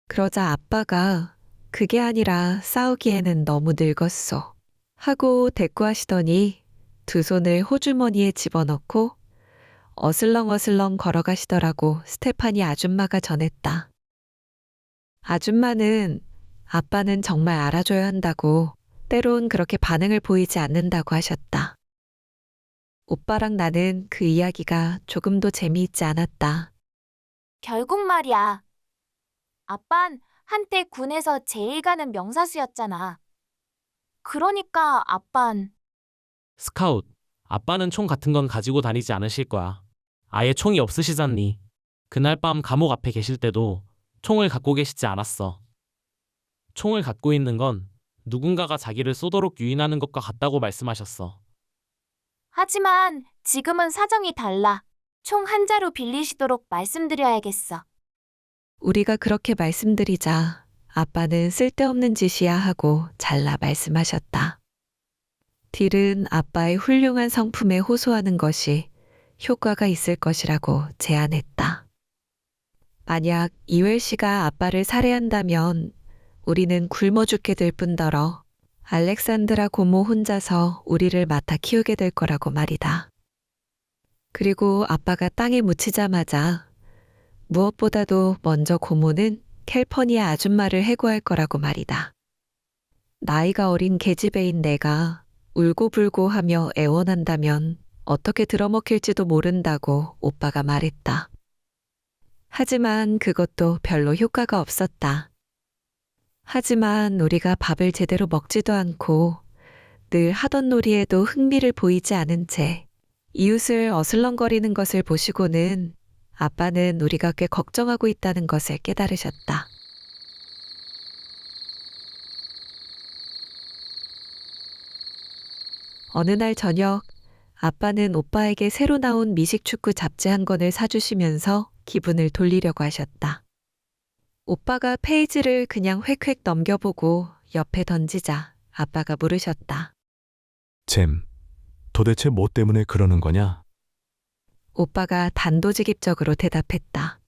그러자 아빠가 그게 아니라 싸우기에는 너무 늙었어 하고 대꾸하시더니 두 손을 호주머니에 집어넣고 어슬렁어슬렁 걸어가시더라고 스테파니 아줌마가 전했다. 아줌마는 아빠는 정말 알아줘야 한다고 때론 그렇게 반응을 보이지 않는다고 하셨다. 오빠랑 나는 그 이야기가 조금도 재미있지 않았다. 결국 말이야. 아빤 한때 군에서 제일 가는 명사수였잖아. 그러니까 아빤 스카웃, 아빠는 총 같은 건 가지고 다니지 않으실 거야. 아예 총이 없으시잖니. 그날 밤 감옥 앞에 계실 때도 총을 갖고 계시지 않았어. 총을 갖고 있는 건 누군가가 자기를 쏘도록 유인하는 것과 같다고 말씀하셨어. 하지만 지금은 사정이 달라. 총 한 자루 빌리시도록 말씀드려야겠어. 우리가 그렇게 말씀드리자 아빠는 쓸데없는 짓이야 하고 잘라 말씀하셨다. 딜은 아빠의 훌륭한 성품에 호소하는 것이 효과가 있을 것이라고 제안했다. 만약 이웰 씨가 아빠를 살해한다면 우리는 굶어 죽게 될 뿐더러 알렉산드라 고모 혼자서 우리를 맡아 키우게 될 거라고 말이다. 그리고 아빠가 땅에 묻히자마자 무엇보다도 먼저 고모는 캘퍼니아 아줌마를 해고할 거라고 말이다. 나이가 어린 계집애인 내가 울고불고 하며 애원한다면 어떻게 들어먹힐지도 모른다고 오빠가 말했다. 하지만 그것도 별로 효과가 없었다. 하지만 우리가 밥을 제대로 먹지도 않고 늘 하던 놀이에도 흥미를 보이지 않은 채 이웃을 어슬렁거리는 것을 보시고는 아빠는 우리가 꽤 걱정하고 있다는 것을 깨달으셨다. 어느 날 저녁 아빠는 오빠에게 새로 나온 미식축구 잡지 한 권을 사주시면서 기분을 돌리려고 하셨다. 오빠가 페이지를 그냥 획획 넘겨보고 옆에 던지자 아빠가 물으셨다. 잼, 도대체 뭐 때문에 그러는 거냐? 오빠가 단도직입적으로 대답했다.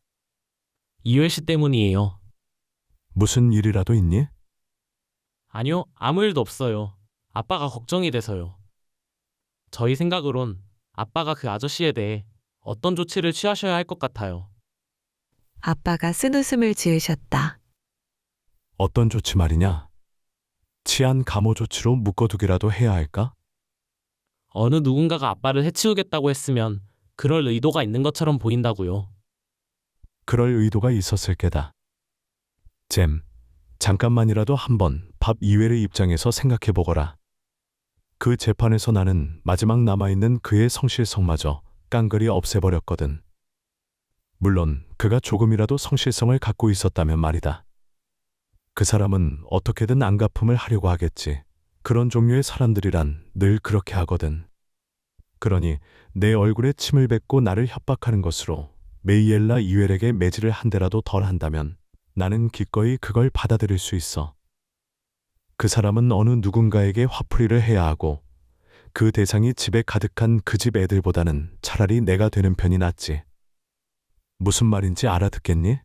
이회 씨 때문이에요. 무슨 일이라도 있니? 아니요, 아무 일도 없어요. 아빠가 걱정이 돼서요. 저희 생각으론 아빠가 그 아저씨에 대해 어떤 조치를 취하셔야 할 것 같아요. 아빠가 쓴웃음을 지으셨다. 어떤 조치 말이냐? 치안 감호 조치로 묶어두기라도 해야 할까? 어느 누군가가 아빠를 해치우겠다고 했으면 그럴 의도가 있는 것처럼 보인다고요. 그럴 의도가 있었을 게다. 잼, 잠깐만이라도 한번 밥 이외의 입장에서 생각해 보거라. 그 재판에서 나는 마지막 남아있는 그의 성실성마저 깡그리 없애버렸거든. 물론 그가 조금이라도 성실성을 갖고 있었다면 말이다. 그 사람은 어떻게든 안갚음을 하려고 하겠지. 그런 종류의 사람들이란 늘 그렇게 하거든. 그러니 내 얼굴에 침을 뱉고 나를 협박하는 것으로 메이엘라 이웰에게 매질을 한 대라도 덜 한다면 나는 기꺼이 그걸 받아들일 수 있어. 그 사람은 어느 누군가에게 화풀이를 해야 하고 그 대상이 집에 가득한 그 집 애들보다는 차라리 내가 되는 편이 낫지. 무슨 말인지 알아듣겠니?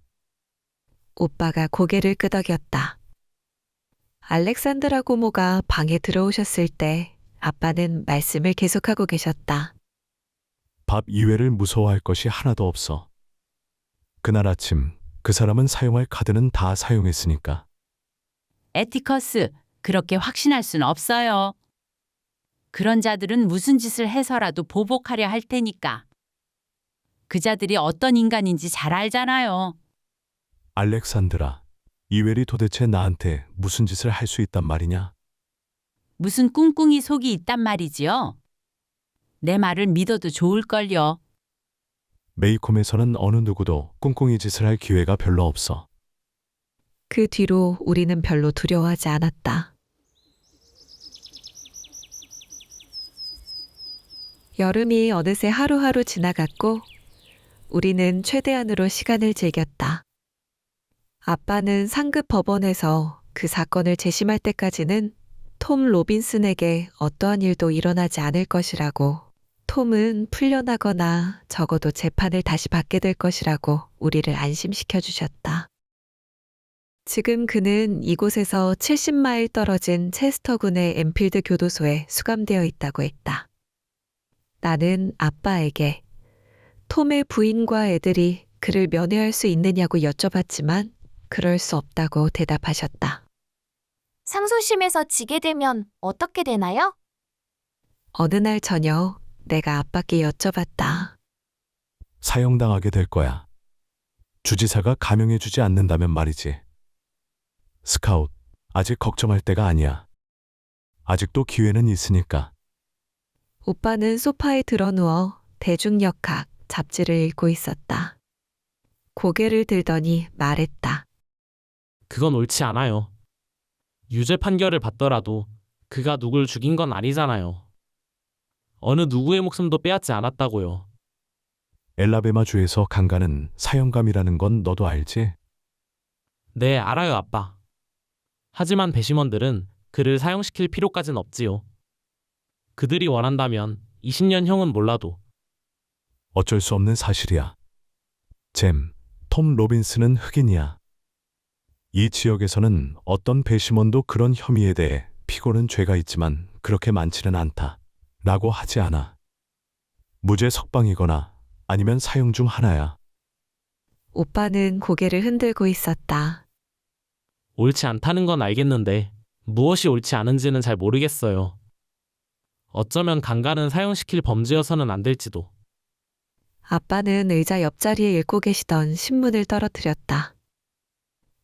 오빠가 고개를 끄덕였다. 알렉산드라 고모가 방에 들어오셨을 때 아빠는 말씀을 계속하고 계셨다. 밥 이외를 무서워할 것이 하나도 없어. 그날 아침 그 사람은 사용할 카드는 다 사용했으니까. 에티커스, 그렇게 확신할 순 없어요. 그런 자들은 무슨 짓을 해서라도 보복하려 할 테니까. 그 자들이 어떤 인간인지 잘 알잖아요. 알렉산드라, 이웰이 도대체 나한테 무슨 짓을 할 수 있단 말이냐? 무슨 꿍꿍이 속이 있단 말이지요. 내 말을 믿어도 좋을걸요. 메이콤에서는 어느 누구도 꿍꿍이 짓을 할 기회가 별로 없어. 그 뒤로 우리는 별로 두려워하지 않았다. 여름이 어느새 하루하루 지나갔고 우리는 최대한으로 시간을 즐겼다. 아빠는 상급 법원에서 그 사건을 재심할 때까지는 톰 로빈슨에게 어떠한 일도 일어나지 않을 것이라고, 톰은 풀려나거나 적어도 재판을 다시 받게 될 것이라고 우리를 안심시켜 주셨다. 지금 그는 이곳에서 70마일 떨어진 체스터군의 엠필드 교도소에 수감되어 있다고 했다. 나는 아빠에게 톰의 부인과 애들이 그를 면회할 수 있느냐고 여쭤봤지만 그럴 수 없다고 대답하셨다. 상소심에서 지게 되면 어떻게 되나요? 어느 날 저녁 내가 아빠께 여쭤봤다. 사형당하게 될 거야. 주지사가 감형해주지 않는다면 말이지. 스카웃, 아직 걱정할 때가 아니야. 아직도 기회는 있으니까. 오빠는 소파에 드러누워 대중역학 잡지를 읽고 있었다. 고개를 들더니 말했다. 그건 옳지 않아요. 유죄 판결을 받더라도 그가 누굴 죽인 건 아니잖아요. 어느 누구의 목숨도 빼앗지 않았다고요. 엘라베마 주에서 강간은 사형감이라는 건 너도 알지? 네, 알아요, 아빠. 하지만 배심원들은 그를 사형시킬 필요까진 없지요. 그들이 원한다면 20년형은 몰라도. 어쩔 수 없는 사실이야. 잼, 톰 로빈슨은 흑인이야. 이 지역에서는 어떤 배심원도 그런 혐의에 대해 피고는 죄가 있지만 그렇게 많지는 않다 라고 하지 않아. 무죄 석방이거나 아니면 사형 중 하나야. 오빠는 고개를 흔들고 있었다. 옳지 않다는 건 알겠는데 무엇이 옳지 않은지는 잘 모르겠어요. 어쩌면 강간은 사형시킬 범죄여서는 안 될지도. 아빠는 의자 옆자리에 읽고 계시던 신문을 떨어뜨렸다.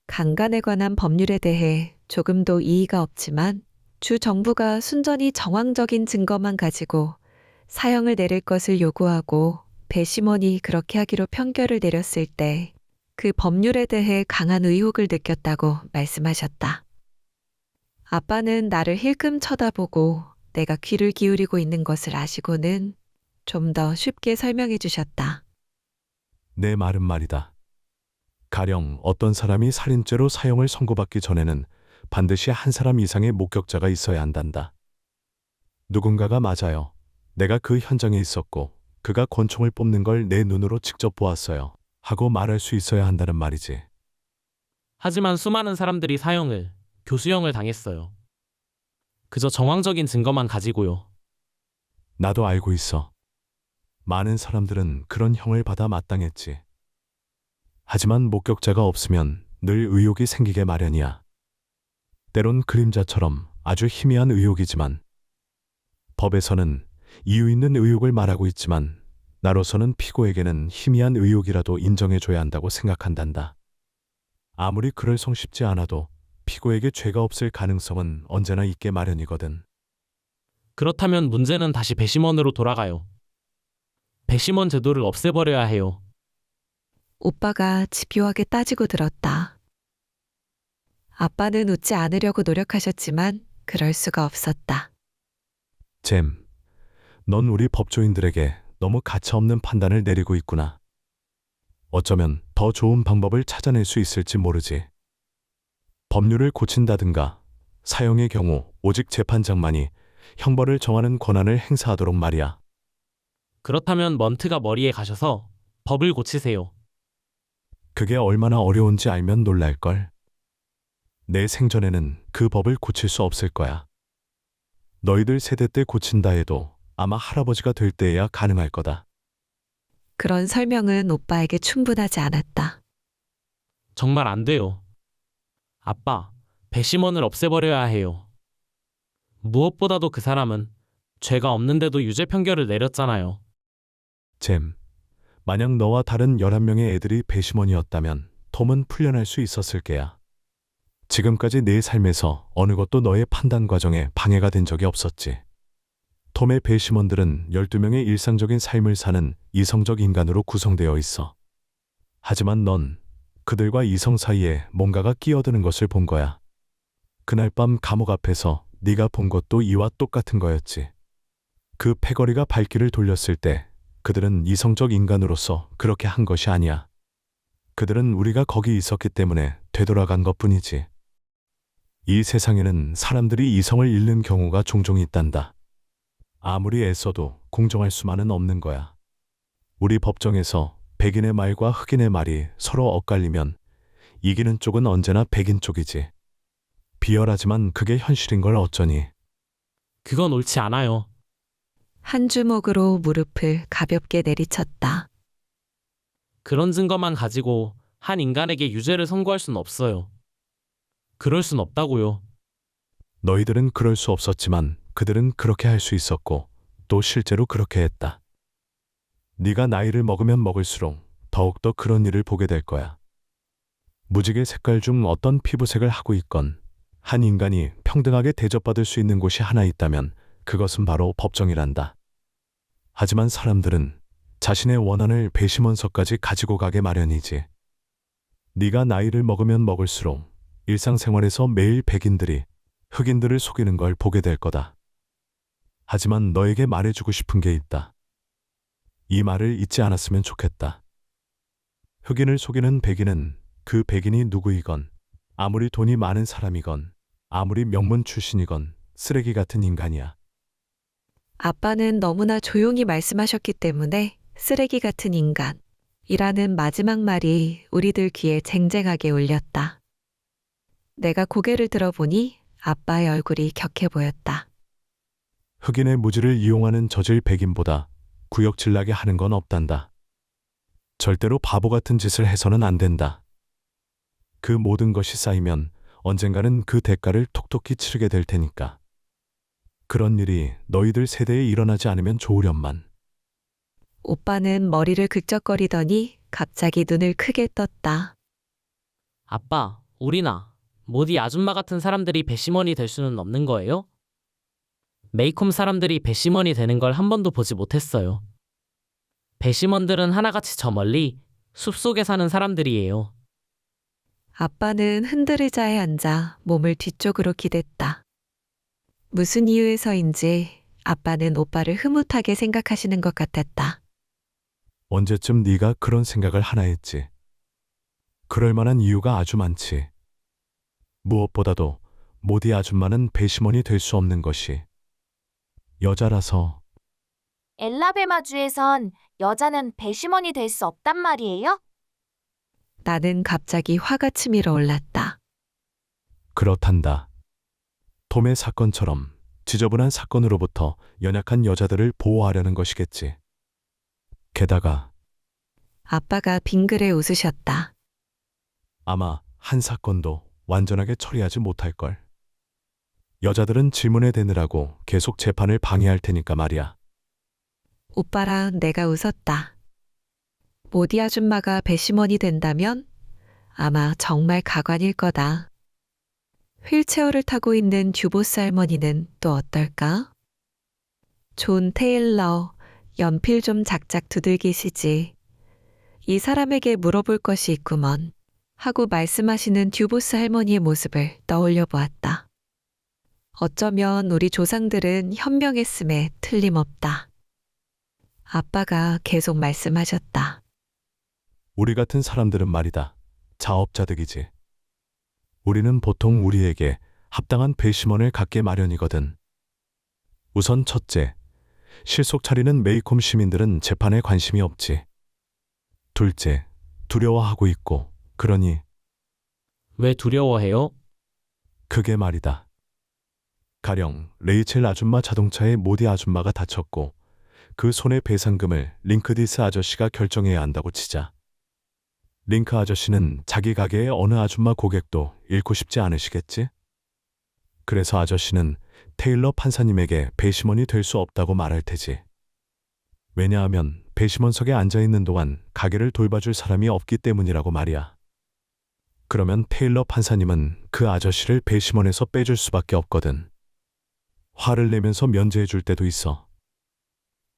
강간에 관한 법률에 대해 조금도 이의가 없지만 주 정부가 순전히 정황적인 증거만 가지고 사형을 내릴 것을 요구하고 배심원이 그렇게 하기로 판결을 내렸을 때 그 법률에 대해 강한 의혹을 느꼈다고 말씀하셨다. 아빠는 나를 힐끔 쳐다보고 내가 귀를 기울이고 있는 것을 아시고는 좀 더 쉽게 설명해 주셨다. 내 말은 말이다. 가령 어떤 사람이 살인죄로 사형을 선고받기 전에는 반드시 한 사람 이상의 목격자가 있어야 한단다. 누군가가 맞아요. 내가 그 현장에 있었고 그가 권총을 뽑는 걸 내 눈으로 직접 보았어요. 하고 말할 수 있어야 한다는 말이지. 하지만 수많은 사람들이 사형을, 교수형을 당했어요. 그저 정황적인 증거만 가지고요. 나도 알고 있어. 많은 사람들은 그런 형을 받아 마땅했지. 하지만 목격자가 없으면 늘 의혹이 생기게 마련이야. 때론 그림자처럼 아주 희미한 의혹이지만 법에서는 이유 있는 의혹을 말하고 있지만 나로서는 피고에게는 희미한 의혹이라도 인정해줘야 한다고 생각한단다. 아무리 그럴 성쉽지 않아도 피고에게 죄가 없을 가능성은 언제나 있게 마련이거든. 그렇다면 문제는 다시 배심원으로 돌아가요. 배심원 제도를 없애버려야 해요. 오빠가 집요하게 따지고 들었다. 아빠는 웃지 않으려고 노력하셨지만 그럴 수가 없었다. 잼, 넌 우리 법조인들에게 너무 가차없는 판단을 내리고 있구나. 어쩌면 더 좋은 방법을 찾아낼 수 있을지 모르지. 법률을 고친다든가 사형의 경우 오직 재판장만이 형벌을 정하는 권한을 행사하도록 말이야. 그렇다면 먼트가 머리에 가셔서 법을 고치세요. 그게 얼마나 어려운지 알면 놀랄걸. 내 생전에는 그 법을 고칠 수 없을 거야. 너희들 세대 때 고친다 해도 아마 할아버지가 될 때에야 가능할 거다. 그런 설명은 오빠에게 충분하지 않았다. 정말 안 돼요. 아빠, 배심원을 없애버려야 해요. 무엇보다도 그 사람은 죄가 없는데도 유죄 판결을 내렸잖아요. 잼, 만약 너와 다른 11명의 애들이 배심원이었다면 톰은 풀려날 수 있었을 게야. 지금까지 내 삶에서 어느 것도 너의 판단 과정에 방해가 된 적이 없었지. 톰의 배심원들은 12명의 일상적인 삶을 사는 이성적 인간으로 구성되어 있어. 하지만 넌 그들과 이성 사이에 뭔가가 끼어드는 것을 본 거야. 그날 밤 감옥 앞에서 네가 본 것도 이와 똑같은 거였지. 그 패거리가 발길을 돌렸을 때 그들은 이성적 인간으로서 그렇게 한 것이 아니야. 그들은 우리가 거기 있었기 때문에 되돌아간 것뿐이지. 이 세상에는 사람들이 이성을 잃는 경우가 종종 있단다. 아무리 애써도 공정할 수만은 없는 거야. 우리 법정에서 백인의 말과 흑인의 말이 서로 엇갈리면 이기는 쪽은 언제나 백인 쪽이지. 비열하지만 그게 현실인 걸 어쩌니. 그건 옳지 않아요. 한 주먹으로 무릎을 가볍게 내리쳤다. 그런 증거만 가지고 한 인간에게 유죄를 선고할 순 없어요. 그럴 순 없다고요. 너희들은 그럴 수 없었지만 그들은 그렇게 할 수 있었고 또 실제로 그렇게 했다. 네가 나이를 먹으면 먹을수록 더욱더 그런 일을 보게 될 거야. 무지개 색깔 중 어떤 피부색을 하고 있건 한 인간이 평등하게 대접받을 수 있는 곳이 하나 있다면 그것은 바로 법정이란다. 하지만 사람들은 자신의 원한을 배심원서까지 가지고 가게 마련이지. 네가 나이를 먹으면 먹을수록 일상생활에서 매일 백인들이 흑인들을 속이는 걸 보게 될 거다. 하지만 너에게 말해주고 싶은 게 있다. 이 말을 잊지 않았으면 좋겠다. 흑인을 속이는 백인은 그 백인이 누구이건 아무리 돈이 많은 사람이건 아무리 명문 출신이건 쓰레기 같은 인간이야. 아빠는 너무나 조용히 말씀하셨기 때문에 쓰레기 같은 인간이라는 마지막 말이 우리들 귀에 쟁쟁하게 울렸다. 내가 고개를 들어보니 아빠의 얼굴이 격해 보였다. 흑인의 무지를 이용하는 저질 백인보다 구역질나게 하는 건 없단다. 절대로 바보 같은 짓을 해서는 안 된다. 그 모든 것이 쌓이면 언젠가는 그 대가를 톡톡히 치르게 될 테니까. 그런 일이 너희들 세대에 일어나지 않으면 좋으련만. 오빠는 머리를 극적거리더니 갑자기 눈을 크게 떴다. 아빠, 우리나 모디 아줌마 같은 사람들이 배심원이 될 수는 없는 거예요? 메이콤 사람들이 배심원이 되는 걸 한 번도 보지 못했어요. 배심원들은 하나같이 저 멀리 숲속에 사는 사람들이에요. 아빠는 흔들 의자에 앉아 몸을 뒤쪽으로 기댔다. 무슨 이유에서인지 아빠는 오빠를 흐뭇하게 생각하시는 것 같았다. 언제쯤 네가 그런 생각을 하나 했지. 그럴 만한 이유가 아주 많지. 무엇보다도 모디 아줌마는 배심원이 될 수 없는 것이 여자라서. 엘라베마주에선 여자는 배심원이 될 수 없단 말이에요? 나는 갑자기 화가 치밀어 올랐다. 그렇단다. 톰의 사건처럼 지저분한 사건으로부터 연약한 여자들을 보호하려는 것이겠지. 게다가 아빠가 빙그레 웃으셨다. 아마 한 사건도 완전하게 처리하지 못할걸. 여자들은 질문에 대느라고 계속 재판을 방해할 테니까 말이야. 오빠랑 내가 웃었다. 모디 아줌마가 배심원이 된다면 아마 정말 가관일 거다. 휠체어를 타고 있는 듀보스 할머니는 또 어떨까? 존 테일러, 연필 좀 작작 두들기시지. 이 사람에게 물어볼 것이 있구먼. 하고 말씀하시는 듀보스 할머니의 모습을 떠올려 보았다. 어쩌면 우리 조상들은 현명했음에 틀림없다. 아빠가 계속 말씀하셨다. 우리 같은 사람들은 말이다. 자업자득이지. 우리는 보통 우리에게 합당한 배심원을 갖게 마련이거든. 우선 첫째, 실속 차리는 메이콤 시민들은 재판에 관심이 없지. 둘째, 두려워하고 있고, 그러니 왜 두려워해요? 그게 말이다. 가령 레이첼 아줌마 자동차에 모디 아줌마가 다쳤고 그 손해 배상금을 링크디스 아저씨가 결정해야 한다고 치자. 링크 아저씨는 자기 가게의 어느 아줌마 고객도 잃고 싶지 않으시겠지? 그래서 아저씨는 테일러 판사님에게 배심원이 될 수 없다고 말할 테지. 왜냐하면 배심원석에 앉아있는 동안 가게를 돌봐줄 사람이 없기 때문이라고 말이야. 그러면 테일러 판사님은 그 아저씨를 배심원에서 빼줄 수밖에 없거든. 화를 내면서 면제해 줄 때도 있어.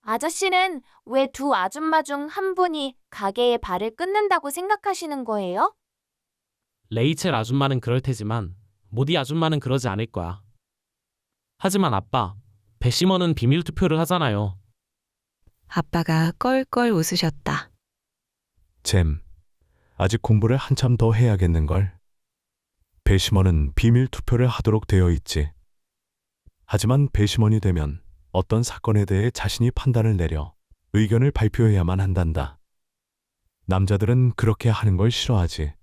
아저씨는 왜 두 아줌마 중 한 분이 가게의 발을 끊는다고 생각하시는 거예요? 레이첼 아줌마는 그럴 테지만 모디 아줌마는 그러지 않을 거야. 하지만 아빠, 배심원은 비밀 투표를 하잖아요. 아빠가 껄껄 웃으셨다. 잼, 아직 공부를 한참 더 해야겠는걸. 배심원은 비밀 투표를 하도록 되어 있지. 하지만 배심원이 되면 어떤 사건에 대해 자신이 판단을 내려 의견을 발표해야만 한단다. 남자들은 그렇게 하는 걸 싫어하지.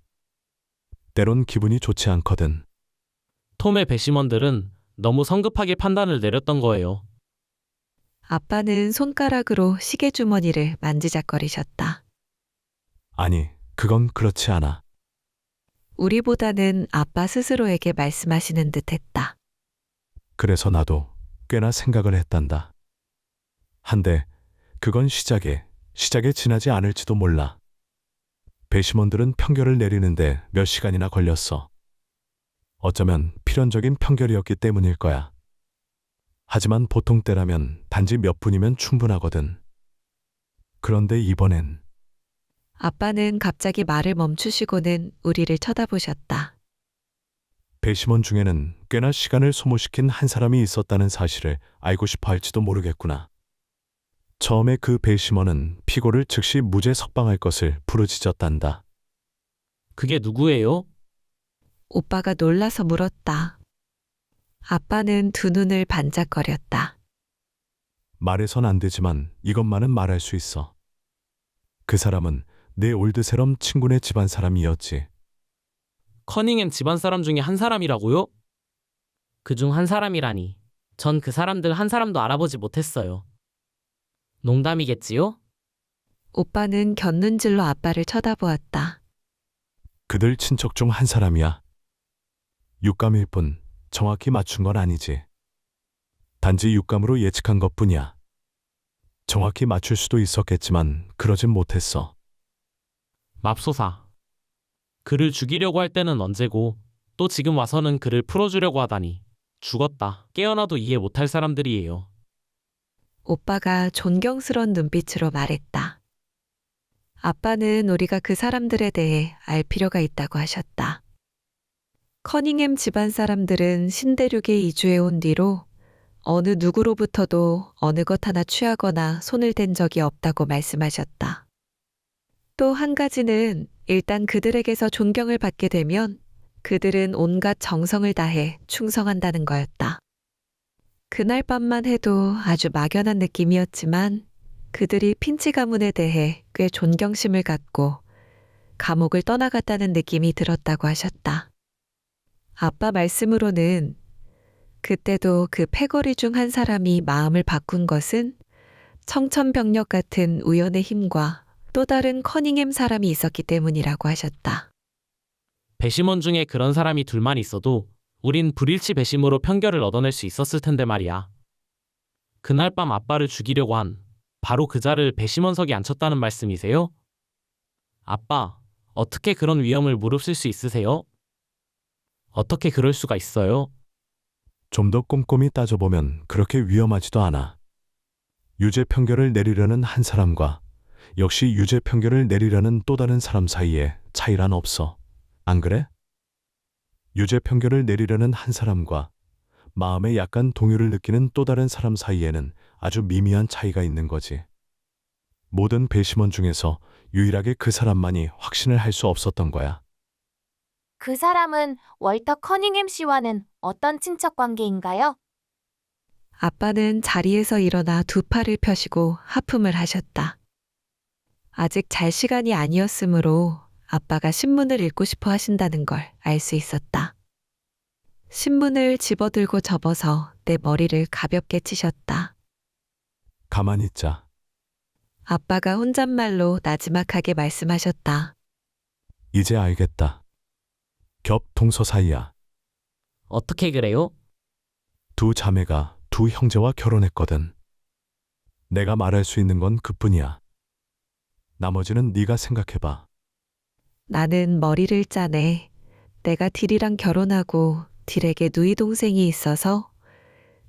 때론 기분이 좋지 않거든. 톰의 배심원들은 너무 성급하게 판단을 내렸던 거예요. 아빠는 손가락으로 시계 주머니를 만지작거리셨다. 아니, 그건 그렇지 않아. 우리보다는 아빠 스스로에게 말씀하시는 듯 했다. 그래서 나도 꽤나 생각을 했단다. 한데 그건 시작에 지나지 않을지도 몰라. 배심원들은 판결을 내리는데 몇 시간이나 걸렸어. 어쩌면 필연적인 판결이었기 때문일 거야. 하지만 보통 때라면 단지 몇 분이면 충분하거든. 그런데 이번엔 아빠는 갑자기 말을 멈추시고는 우리를 쳐다보셨다. 배심원 중에는 꽤나 시간을 소모시킨 한 사람이 있었다는 사실을 알고 싶어 할지도 모르겠구나. 처음에 그 배심원은 피고를 즉시 무죄 석방할 것을 부르짖었단다. 그게 누구예요? 오빠가 놀라서 물었다. 아빠는 두 눈을 반짝거렸다. 말해선 안 되지만 이것만은 말할 수 있어. 그 사람은 내 올드세럼 친구네 집안 사람이었지. 커닝햄 집안 사람 중에 한 사람이라고요? 그중 한 사람이라니. 전 그 사람들 한 사람도 알아보지 못했어요. 농담이겠지요? 오빠는 곁눈질로 아빠를 쳐다보았다. 그들 친척 중 한 사람이야. 육감일 뿐 정확히 맞춘 건 아니지. 단지 육감으로 예측한 것뿐이야. 정확히 맞출 수도 있었겠지만 그러진 못했어. 맙소사. 그를 죽이려고 할 때는 언제고 또 지금 와서는 그를 풀어주려고 하다니. 죽었다. 깨어나도 이해 못할 사람들이에요. 오빠가 존경스러운 눈빛으로 말했다. 아빠는 우리가 그 사람들에 대해 알 필요가 있다고 하셨다. 커닝햄 집안 사람들은 신대륙에 이주해 온 뒤로 어느 누구로부터도 어느 것 하나 취하거나 손을 댄 적이 없다고 말씀하셨다. 또 한 가지는 일단 그들에게서 존경을 받게 되면 그들은 온갖 정성을 다해 충성한다는 거였다. 그날 밤만 해도 아주 막연한 느낌이었지만 그들이 핀치 가문에 대해 꽤 존경심을 갖고 감옥을 떠나갔다는 느낌이 들었다고 하셨다. 아빠 말씀으로는 그때도 그 패거리 중 한 사람이 마음을 바꾼 것은 청천벽력 같은 우연의 힘과 또 다른 커닝햄 사람이 있었기 때문이라고 하셨다. 배심원 중에 그런 사람이 둘만 있어도 우린 불일치 배심으로 편결을 얻어낼 수 있었을 텐데 말이야. 그날 밤 아빠를 죽이려고 한 바로 그자를 배심원석에 앉혔다는 말씀이세요? 아빠, 어떻게 그런 위험을 무릅쓸 수 있으세요? 어떻게 그럴 수가 있어요? 좀 더 꼼꼼히 따져보면 그렇게 위험하지도 않아. 유죄 판결을 내리려는 한 사람과 역시 유죄 판결을 내리려는 또 다른 사람 사이에 차이란 없어. 안 그래? 유죄 판결을 내리려는 한 사람과 마음에 약간 동요를 느끼는 또 다른 사람 사이에는 아주 미미한 차이가 있는 거지. 모든 배심원 중에서 유일하게 그 사람만이 확신을 할 수 없었던 거야. 그 사람은 월터 커닝햄 씨와는 어떤 친척 관계인가요? 아빠는 자리에서 일어나 두 팔을 펴시고 하품을 하셨다. 아직 잘 시간이 아니었으므로 아빠가 신문을 읽고 싶어 하신다는 걸 알 수 있었다. 신문을 집어들고 접어서 내 머리를 가볍게 치셨다. 가만히 있자. 아빠가 혼잣말로 나지막하게 말씀하셨다. 이제 알겠다. 겹 동서 사이야. 어떻게 그래요? 두 자매가 두 형제와 결혼했거든. 내가 말할 수 있는 건 그뿐이야. 나머지는 네가 생각해봐. 나는 머리를 짜내. 내가 딜이랑 결혼하고 딜에게 누이 동생이 있어서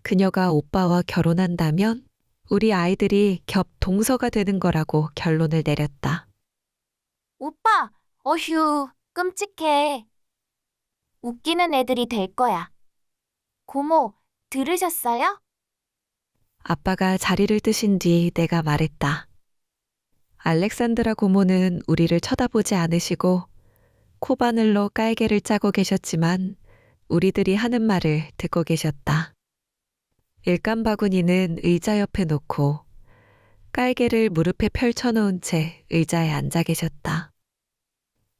그녀가 오빠와 결혼한다면 우리 아이들이 겹 동서가 되는 거라고 결론을 내렸다. 오빠, 어휴, 끔찍해. 웃기는 애들이 될 거야. 고모, 들으셨어요? 아빠가 자리를 뜨신 뒤 내가 말했다. 알렉산드라 고모는 우리를 쳐다보지 않으시고 코바늘로 깔개를 짜고 계셨지만 우리들이 하는 말을 듣고 계셨다. 일감 바구니는 의자 옆에 놓고 깔개를 무릎에 펼쳐놓은 채 의자에 앉아 계셨다.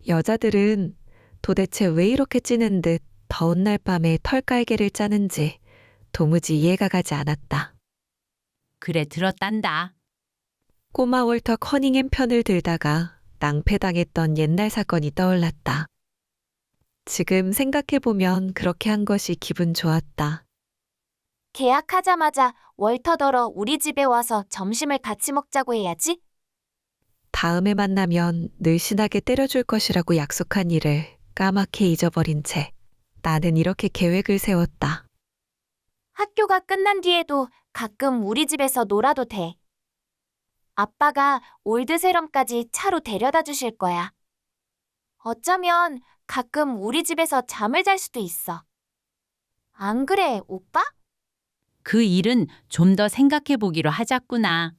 여자들은 도대체 왜 이렇게 찌는 듯 더운 날 밤에 털깔개를 짜는지 도무지 이해가 가지 않았다. 그래 들었단다. 꼬마 월터 커닝햄 편을 들다가 낭패당했던 옛날 사건이 떠올랐다. 지금 생각해보면 그렇게 한 것이 기분 좋았다. 계약하자마자 월터더러 우리 집에 와서 점심을 같이 먹자고 해야지. 다음에 만나면 늘씬하게 때려줄 것이라고 약속한 일을 까맣게 잊어버린 채 나는 이렇게 계획을 세웠다. 학교가 끝난 뒤에도 가끔 우리 집에서 놀아도 돼. 아빠가 올드세럼까지 차로 데려다 주실 거야. 어쩌면 가끔 우리 집에서 잠을 잘 수도 있어. 안 그래, 오빠? 그 일은 좀 더 생각해 보기로 하자꾸나.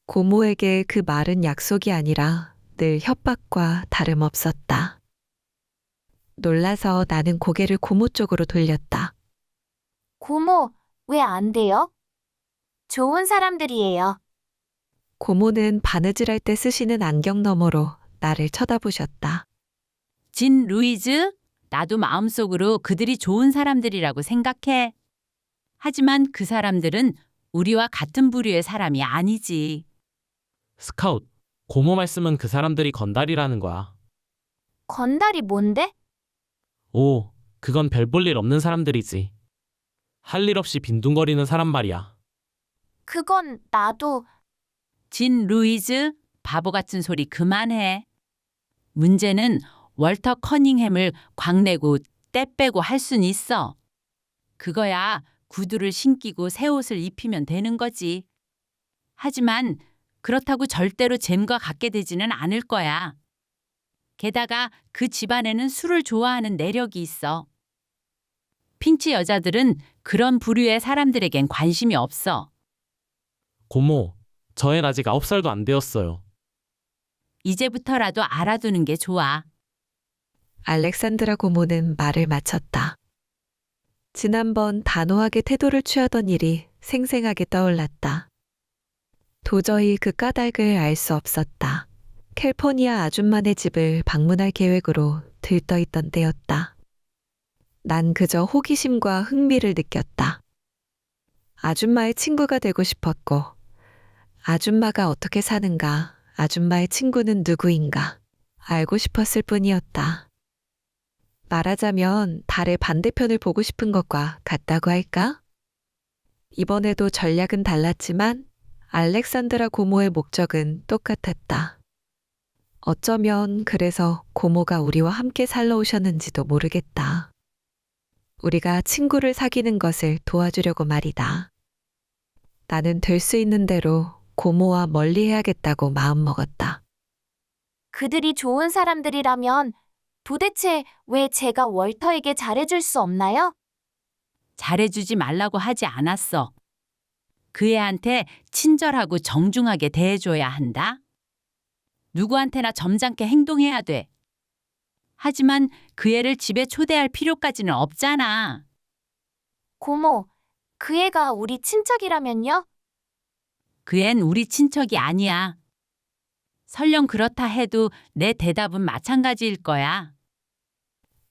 고모에게 그 말은 약속이 아니라 늘 협박과 다름없었다. 놀라서 나는 고개를 고모 쪽으로 돌렸다. 고모, 왜 안 돼요? 좋은 사람들이에요. 고모는 바느질할 때 쓰시는 안경 너머로 나를 쳐다보셨다. 진 루이즈, 나도 마음속으로 그들이 좋은 사람들이라고 생각해. 하지만 그 사람들은 우리와 같은 부류의 사람이 아니지. 스카웃, 고모 말씀은 그 사람들이 건달이라는 거야. 건달이 뭔데? 오, 그건 별 볼 일 없는 사람들이지. 할 일 없이 빈둥거리는 사람 말이야. 그건 나도. 진 루이즈, 바보 같은 소리 그만해. 문제는 월터 커닝햄을 광내고 때 빼고 할 순 있어. 그거야 구두를 신기고 새 옷을 입히면 되는 거지. 하지만 그렇다고 절대로 잼과 같게 되지는 않을 거야. 게다가 그 집안에는 술을 좋아하는 내력이 있어. 핀치 여자들은 그런 부류의 사람들에겐 관심이 없어. 고모, 저엔 아직 9살도 안 되었어요. 이제부터라도 알아두는 게 좋아. 알렉산드라 고모는 말을 마쳤다. 지난번 단호하게 태도를 취하던 일이 생생하게 떠올랐다. 도저히 그 까닭을 알 수 없었다. 캘포니아 아줌마네 집을 방문할 계획으로 들떠있던 때였다. 난 그저 호기심과 흥미를 느꼈다. 아줌마의 친구가 되고 싶었고, 아줌마가 어떻게 사는가, 아줌마의 친구는 누구인가 알고 싶었을 뿐이었다. 말하자면 달의 반대편을 보고 싶은 것과 같다고 할까? 이번에도 전략은 달랐지만 알렉산드라 고모의 목적은 똑같았다. 어쩌면 그래서 고모가 우리와 함께 살러 오셨는지도 모르겠다. 우리가 친구를 사귀는 것을 도와주려고 말이다. 나는 될 수 있는 대로 고모와 멀리 해야겠다고 마음먹었다. 그들이 좋은 사람들이라면 도대체 왜 제가 월터에게 잘해줄 수 없나요? 잘해주지 말라고 하지 않았어. 그 애한테 친절하고 정중하게 대해줘야 한다. 누구한테나 점잖게 행동해야 돼. 하지만 그 애를 집에 초대할 필요까지는 없잖아. 고모, 그 애가 우리 친척이라면요? 그 앤 우리 친척이 아니야. 설령 그렇다 해도 내 대답은 마찬가지일 거야.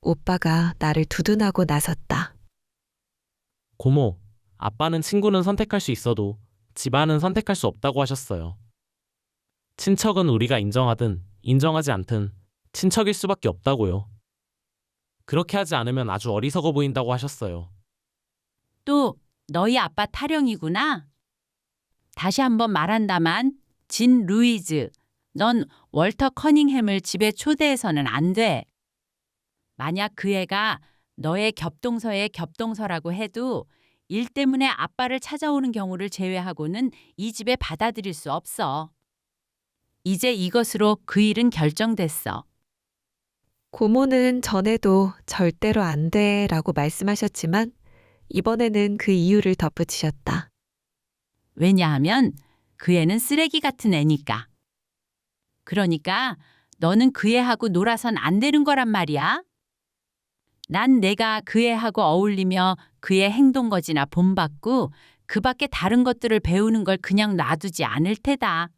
오빠가 나를 두둔하고 나섰다. 고모, 아빠는 친구는 선택할 수 있어도 집안은 선택할 수 없다고 하셨어요. 친척은 우리가 인정하든 인정하지 않든 친척일 수밖에 없다고요. 그렇게 하지 않으면 아주 어리석어 보인다고 하셨어요. 또 너희 아빠 타령이구나. 다시 한번 말한다만 진 루이즈, 넌 월터 커닝햄을 집에 초대해서는 안 돼. 만약 그 애가 너의 겹동서의 겹동서라고 해도 일 때문에 아빠를 찾아오는 경우를 제외하고는 이 집에 받아들일 수 없어. 이제 이것으로 그 일은 결정됐어. 고모는 전에도 절대로 안 돼라고 말씀하셨지만 이번에는 그 이유를 덧붙이셨다. 왜냐하면 그 애는 쓰레기 같은 애니까. 그러니까 너는 그 애하고 놀아선 안 되는 거란 말이야. 난 내가 그 애하고 어울리며 그의 행동거지나 본받고 그 밖에 다른 것들을 배우는 걸 그냥 놔두지 않을 테다.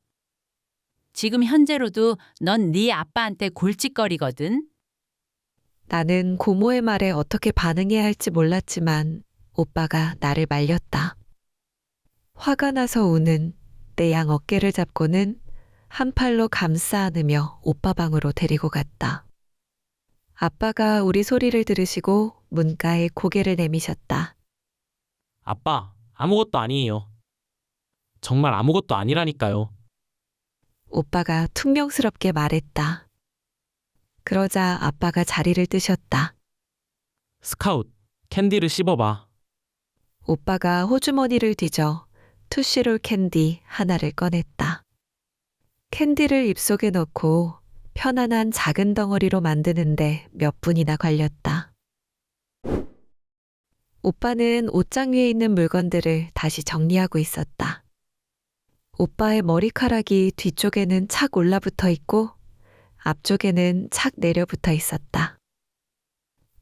지금 현재로도 넌 네 아빠한테 골칫거리거든. 나는 고모의 말에 어떻게 반응해야 할지 몰랐지만 오빠가 나를 말렸다. 화가 나서 우는 내 양 어깨를 잡고는 한 팔로 감싸 안으며 오빠 방으로 데리고 갔다. 아빠가 우리 소리를 들으시고 문가에 고개를 내미셨다. 아빠, 아무것도 아니에요. 정말 아무것도 아니라니까요. 오빠가 퉁명스럽게 말했다. 그러자 아빠가 자리를 뜨셨다. 스카웃, 캔디를 씹어봐. 오빠가 호주머니를 뒤져 투시롤 캔디 하나를 꺼냈다. 캔디를 입속에 넣고 편안한 작은 덩어리로 만드는데 몇 분이나 걸렸다. 오빠는 옷장 위에 있는 물건들을 다시 정리하고 있었다. 오빠의 머리카락이 뒤쪽에는 착 올라붙어 있고 앞쪽에는 착 내려붙어 있었다.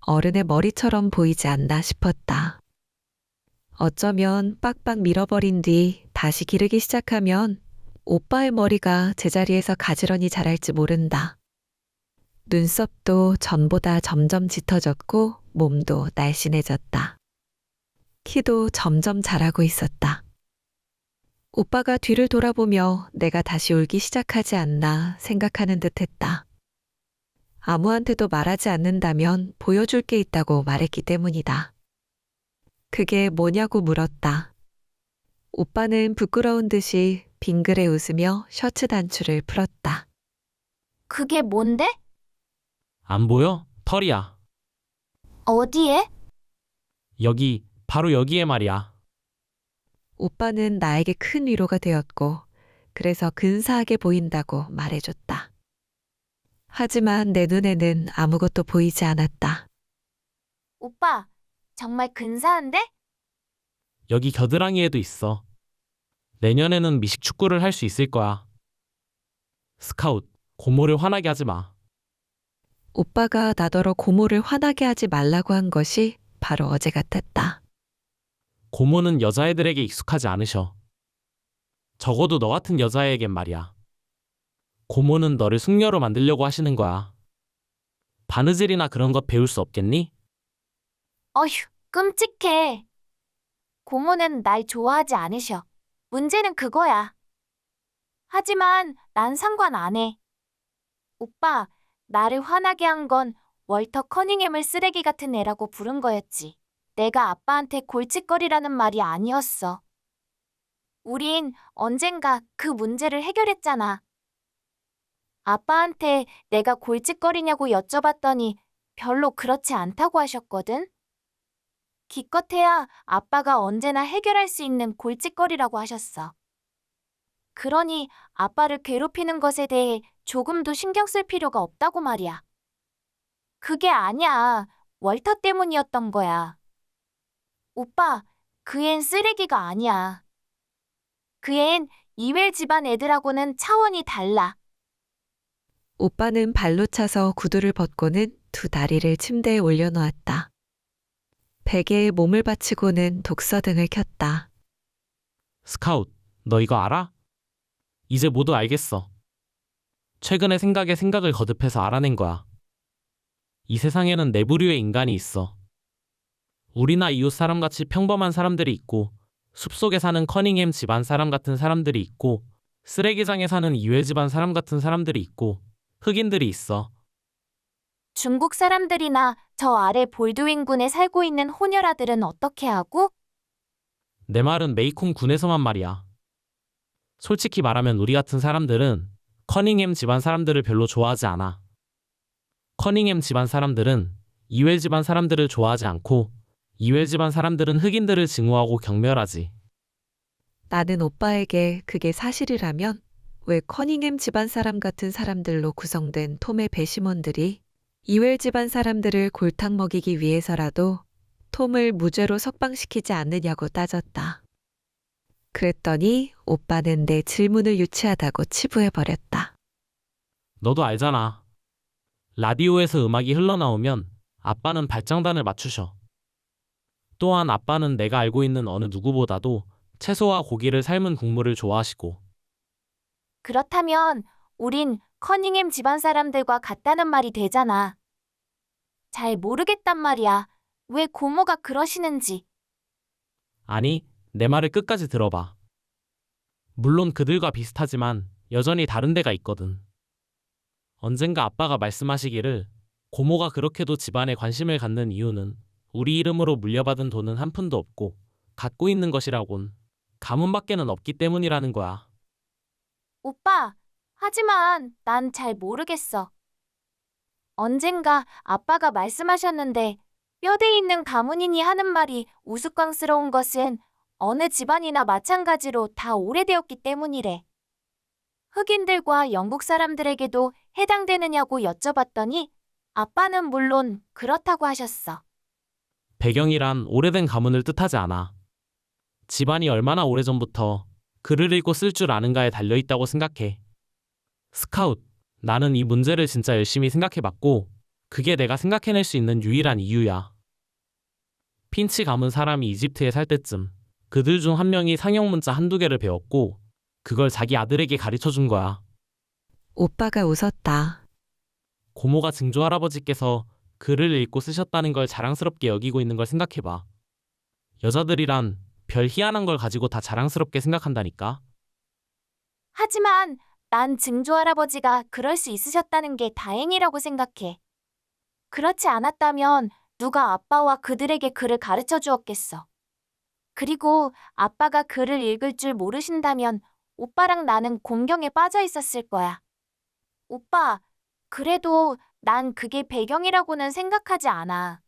어른의 머리처럼 보이지 않나 싶었다. 어쩌면 빡빡 밀어버린 뒤 다시 기르기 시작하면 오빠의 머리가 제자리에서 가지런히 자랄지 모른다. 눈썹도 전보다 점점 짙어졌고 몸도 날씬해졌다. 키도 점점 자라고 있었다. 오빠가 뒤를 돌아보며 내가 다시 울기 시작하지 않나 생각하는 듯 했다. 아무한테도 말하지 않는다면 보여줄 게 있다고 말했기 때문이다. 그게 뭐냐고 물었다. 오빠는 부끄러운 듯이 빙그레 웃으며 셔츠 단추를 풀었다. 그게 뭔데? 안 보여? 털이야. 어디에? 여기, 바로 여기에 말이야. 오빠는 나에게 큰 위로가 되었고 그래서 근사하게 보인다고 말해줬다. 하지만 내 눈에는 아무것도 보이지 않았다. 오빠, 정말 근사한데? 여기 겨드랑이에도 있어. 내년에는 미식 축구를 할 수 있을 거야. 스카웃, 고모를 화나게 하지 마. 오빠가 나더러 고모를 화나게 하지 말라고 한 것이 바로 어제 같았다. 고모는 여자애들에게 익숙하지 않으셔. 적어도 너 같은 여자애에겐 말이야. 고모는 너를 숙녀로 만들려고 하시는 거야. 바느질이나 그런 것 배울 수 없겠니? 어휴, 끔찍해. 고모는 날 좋아하지 않으셔. 문제는 그거야. 하지만 난 상관 안 해. 오빠, 나를 화나게 한 건 월터 커닝햄을 쓰레기 같은 애라고 부른 거였지. 내가 아빠한테 골칫거리라는 말이 아니었어. 우린 언젠가 그 문제를 해결했잖아. 아빠한테 내가 골칫거리냐고 여쭤봤더니 별로 그렇지 않다고 하셨거든. 기껏해야 아빠가 언제나 해결할 수 있는 골칫거리라고 하셨어. 그러니 아빠를 괴롭히는 것에 대해 조금도 신경 쓸 필요가 없다고 말이야. 그게 아니야. 월터 때문이었던 거야. 오빠, 그 앤 쓰레기가 아니야. 그 앤 이웰 집안 애들하고는 차원이 달라. 오빠는 발로 차서 구두를 벗고는 두 다리를 침대에 올려놓았다. 베개에 몸을 받치고는 독서등을 켰다. 스카웃, 너 이거 알아? 이제 모두 알겠어. 최근에 생각에 생각을 거듭해서 알아낸 거야. 이 세상에는 네 부류의 인간이 있어. 우리나 이웃 사람같이 평범한 사람들이 있고, 숲속에 사는 커닝햄 집안 사람 같은 사람들이 있고, 쓰레기장에 사는 이외 집안 사람 같은 사람들이 있고, 흑인들이 있어. 중국 사람들이나 저 아래 볼드윈 군에 살고 있는 호녀라들은 어떻게 하고? 내 말은 메이콩 군에서만 말이야. 솔직히 말하면 우리 같은 사람들은 커닝햄 집안 사람들을 별로 좋아하지 않아. 커닝햄 집안 사람들은 이웰 집안 사람들을 좋아하지 않고, 이웰 집안 사람들은 흑인들을 증오하고 경멸하지. 나는 오빠에게 그게 사실이라면 왜 커닝햄 집안 사람 같은 사람들로 구성된 톰의 배심원들이 이웰 집안 사람들을 골탕 먹이기 위해서라도 톰을 무죄로 석방시키지 않느냐고 따졌다. 그랬더니 오빠는 내 질문을 유치하다고 치부해버렸다. 너도 알잖아. 라디오에서 음악이 흘러나오면 아빠는 발장단을 맞추셔. 또한 아빠는 내가 알고 있는 어느 누구보다도 채소와 고기를 삶은 국물을 좋아하시고. 그렇다면 우린 커닝햄 집안 사람들과 같다는 말이 되잖아. 잘 모르겠단 말이야. 왜 고모가 그러시는지. 아니, 내 말을 끝까지 들어봐. 물론 그들과 비슷하지만 여전히 다른 데가 있거든. 언젠가 아빠가 말씀하시기를 고모가 그렇게도 집안에 관심을 갖는 이유는 우리 이름으로 물려받은 돈은 한 푼도 없고 갖고 있는 것이라곤 가문밖에는 없기 때문이라는 거야. 오빠, 하지만 난 잘 모르겠어. 언젠가 아빠가 말씀하셨는데 뼈대 있는 가문인이 하는 말이 우스꽝스러운 것은 어느 집안이나 마찬가지로 다 오래되었기 때문이래. 흑인들과 영국 사람들에게도 해당되느냐고 여쭤봤더니 아빠는 물론 그렇다고 하셨어. 배경이란 오래된 가문을 뜻하지 않아. 집안이 얼마나 오래전부터 글을 읽고 쓸 줄 아는가에 달려있다고 생각해. 스카웃, 나는 이 문제를 진짜 열심히 생각해봤고 그게 내가 생각해낼 수 있는 유일한 이유야. 핀치 가문 사람이 이집트에 살 때쯤 그들 중 한 명이 상형 문자 한두 개를 배웠고 그걸 자기 아들에게 가르쳐준 거야. 오빠가 웃었다. 고모가 증조 할아버지께서 글을 읽고 쓰셨다는 걸 자랑스럽게 여기고 있는 걸 생각해봐. 여자들이란 별 희한한 걸 가지고 다 자랑스럽게 생각한다니까. 하지만 난 증조 할아버지가 그럴 수 있으셨다는 게 다행이라고 생각해. 그렇지 않았다면 누가 아빠와 그들에게 글을 가르쳐 주었겠어. 그리고 아빠가 글을 읽을 줄 모르신다면 오빠랑 나는 곤경에 빠져 있었을 거야. 오빠, 그래도 난 그게 배경이라고는 생각하지 않아.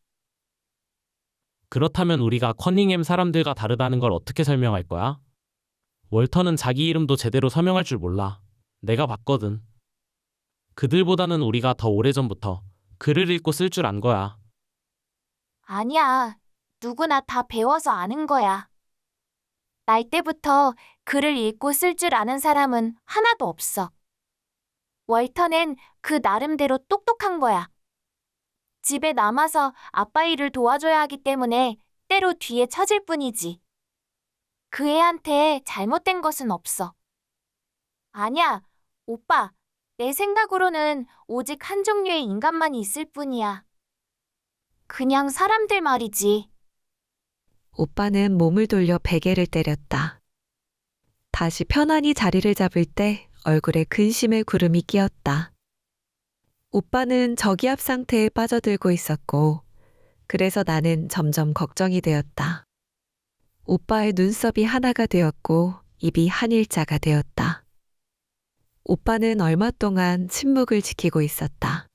그렇다면 우리가 커닝햄 사람들과 다르다는 걸 어떻게 설명할 거야? 월터는 자기 이름도 제대로 서명할 줄 몰라. 내가 봤거든. 그들보다는 우리가 더 오래전부터 글을 읽고 쓸 줄 안 거야. 아니야. 누구나 다 배워서 아는 거야. 날 때부터 글을 읽고 쓸 줄 아는 사람은 하나도 없어. 월터는 그 나름대로 똑똑한 거야. 집에 남아서 아빠 일을 도와줘야 하기 때문에 때로 뒤에 처질 뿐이지. 그 애한테 잘못된 것은 없어. 아니야, 오빠. 내 생각으로는 오직 한 종류의 인간만 있을 뿐이야. 그냥 사람들 말이지. 오빠는 몸을 돌려 베개를 때렸다. 다시 편안히 자리를 잡을 때 얼굴에 근심의 구름이 끼었다. 오빠는 저기압 상태에 빠져들고 있었고, 그래서 나는 점점 걱정이 되었다. 오빠의 눈썹이 하나가 되었고, 입이 한 일자가 되었다. 오빠는 얼마 동안 침묵을 지키고 있었다.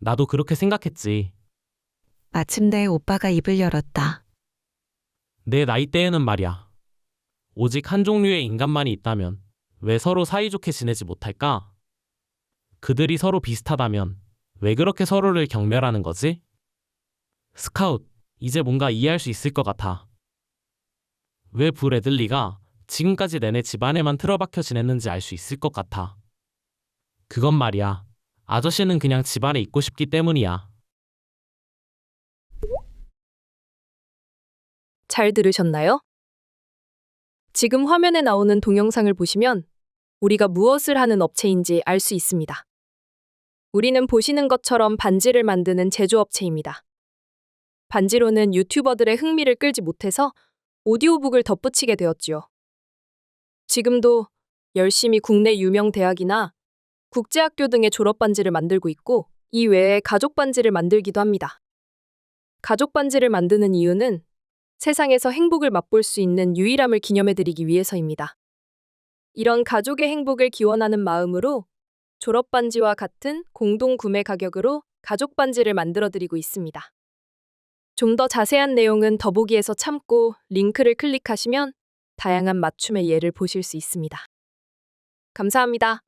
나도 그렇게 생각했지. 마침내 오빠가 입을 열었다. 내 나이 때에는 말이야. 오직 한 종류의 인간만이 있다면 왜 서로 사이좋게 지내지 못할까? 그들이 서로 비슷하다면 왜 그렇게 서로를 경멸하는 거지? 스카웃, 이제 뭔가 이해할 수 있을 것 같아. 왜 브래들리가 지금까지 내내 집안에만 틀어박혀 지냈는지 알 수 있을 것 같아. 그건 말이야. 아저씨는 그냥 집안에 있고 싶기 때문이야. 잘 들으셨나요? 지금 화면에 나오는 동영상을 보시면 우리가 무엇을 하는 업체인지 알 수 있습니다. 우리는 보시는 것처럼 반지를 만드는 제조업체입니다. 반지로는 유튜버들의 흥미를 끌지 못해서 오디오북을 덧붙이게 되었지요. 지금도 열심히 국내 유명 대학이나 국제학교 등의 졸업반지를 만들고 있고, 이 외에 가족반지를 만들기도 합니다. 가족반지를 만드는 이유는 세상에서 행복을 맛볼 수 있는 유일함을 기념해드리기 위해서입니다. 이런 가족의 행복을 기원하는 마음으로 졸업반지와 같은 공동 구매 가격으로 가족반지를 만들어드리고 있습니다. 좀 더 자세한 내용은 더보기에서 참고 링크를 클릭하시면 다양한 맞춤의 예를 보실 수 있습니다. 감사합니다.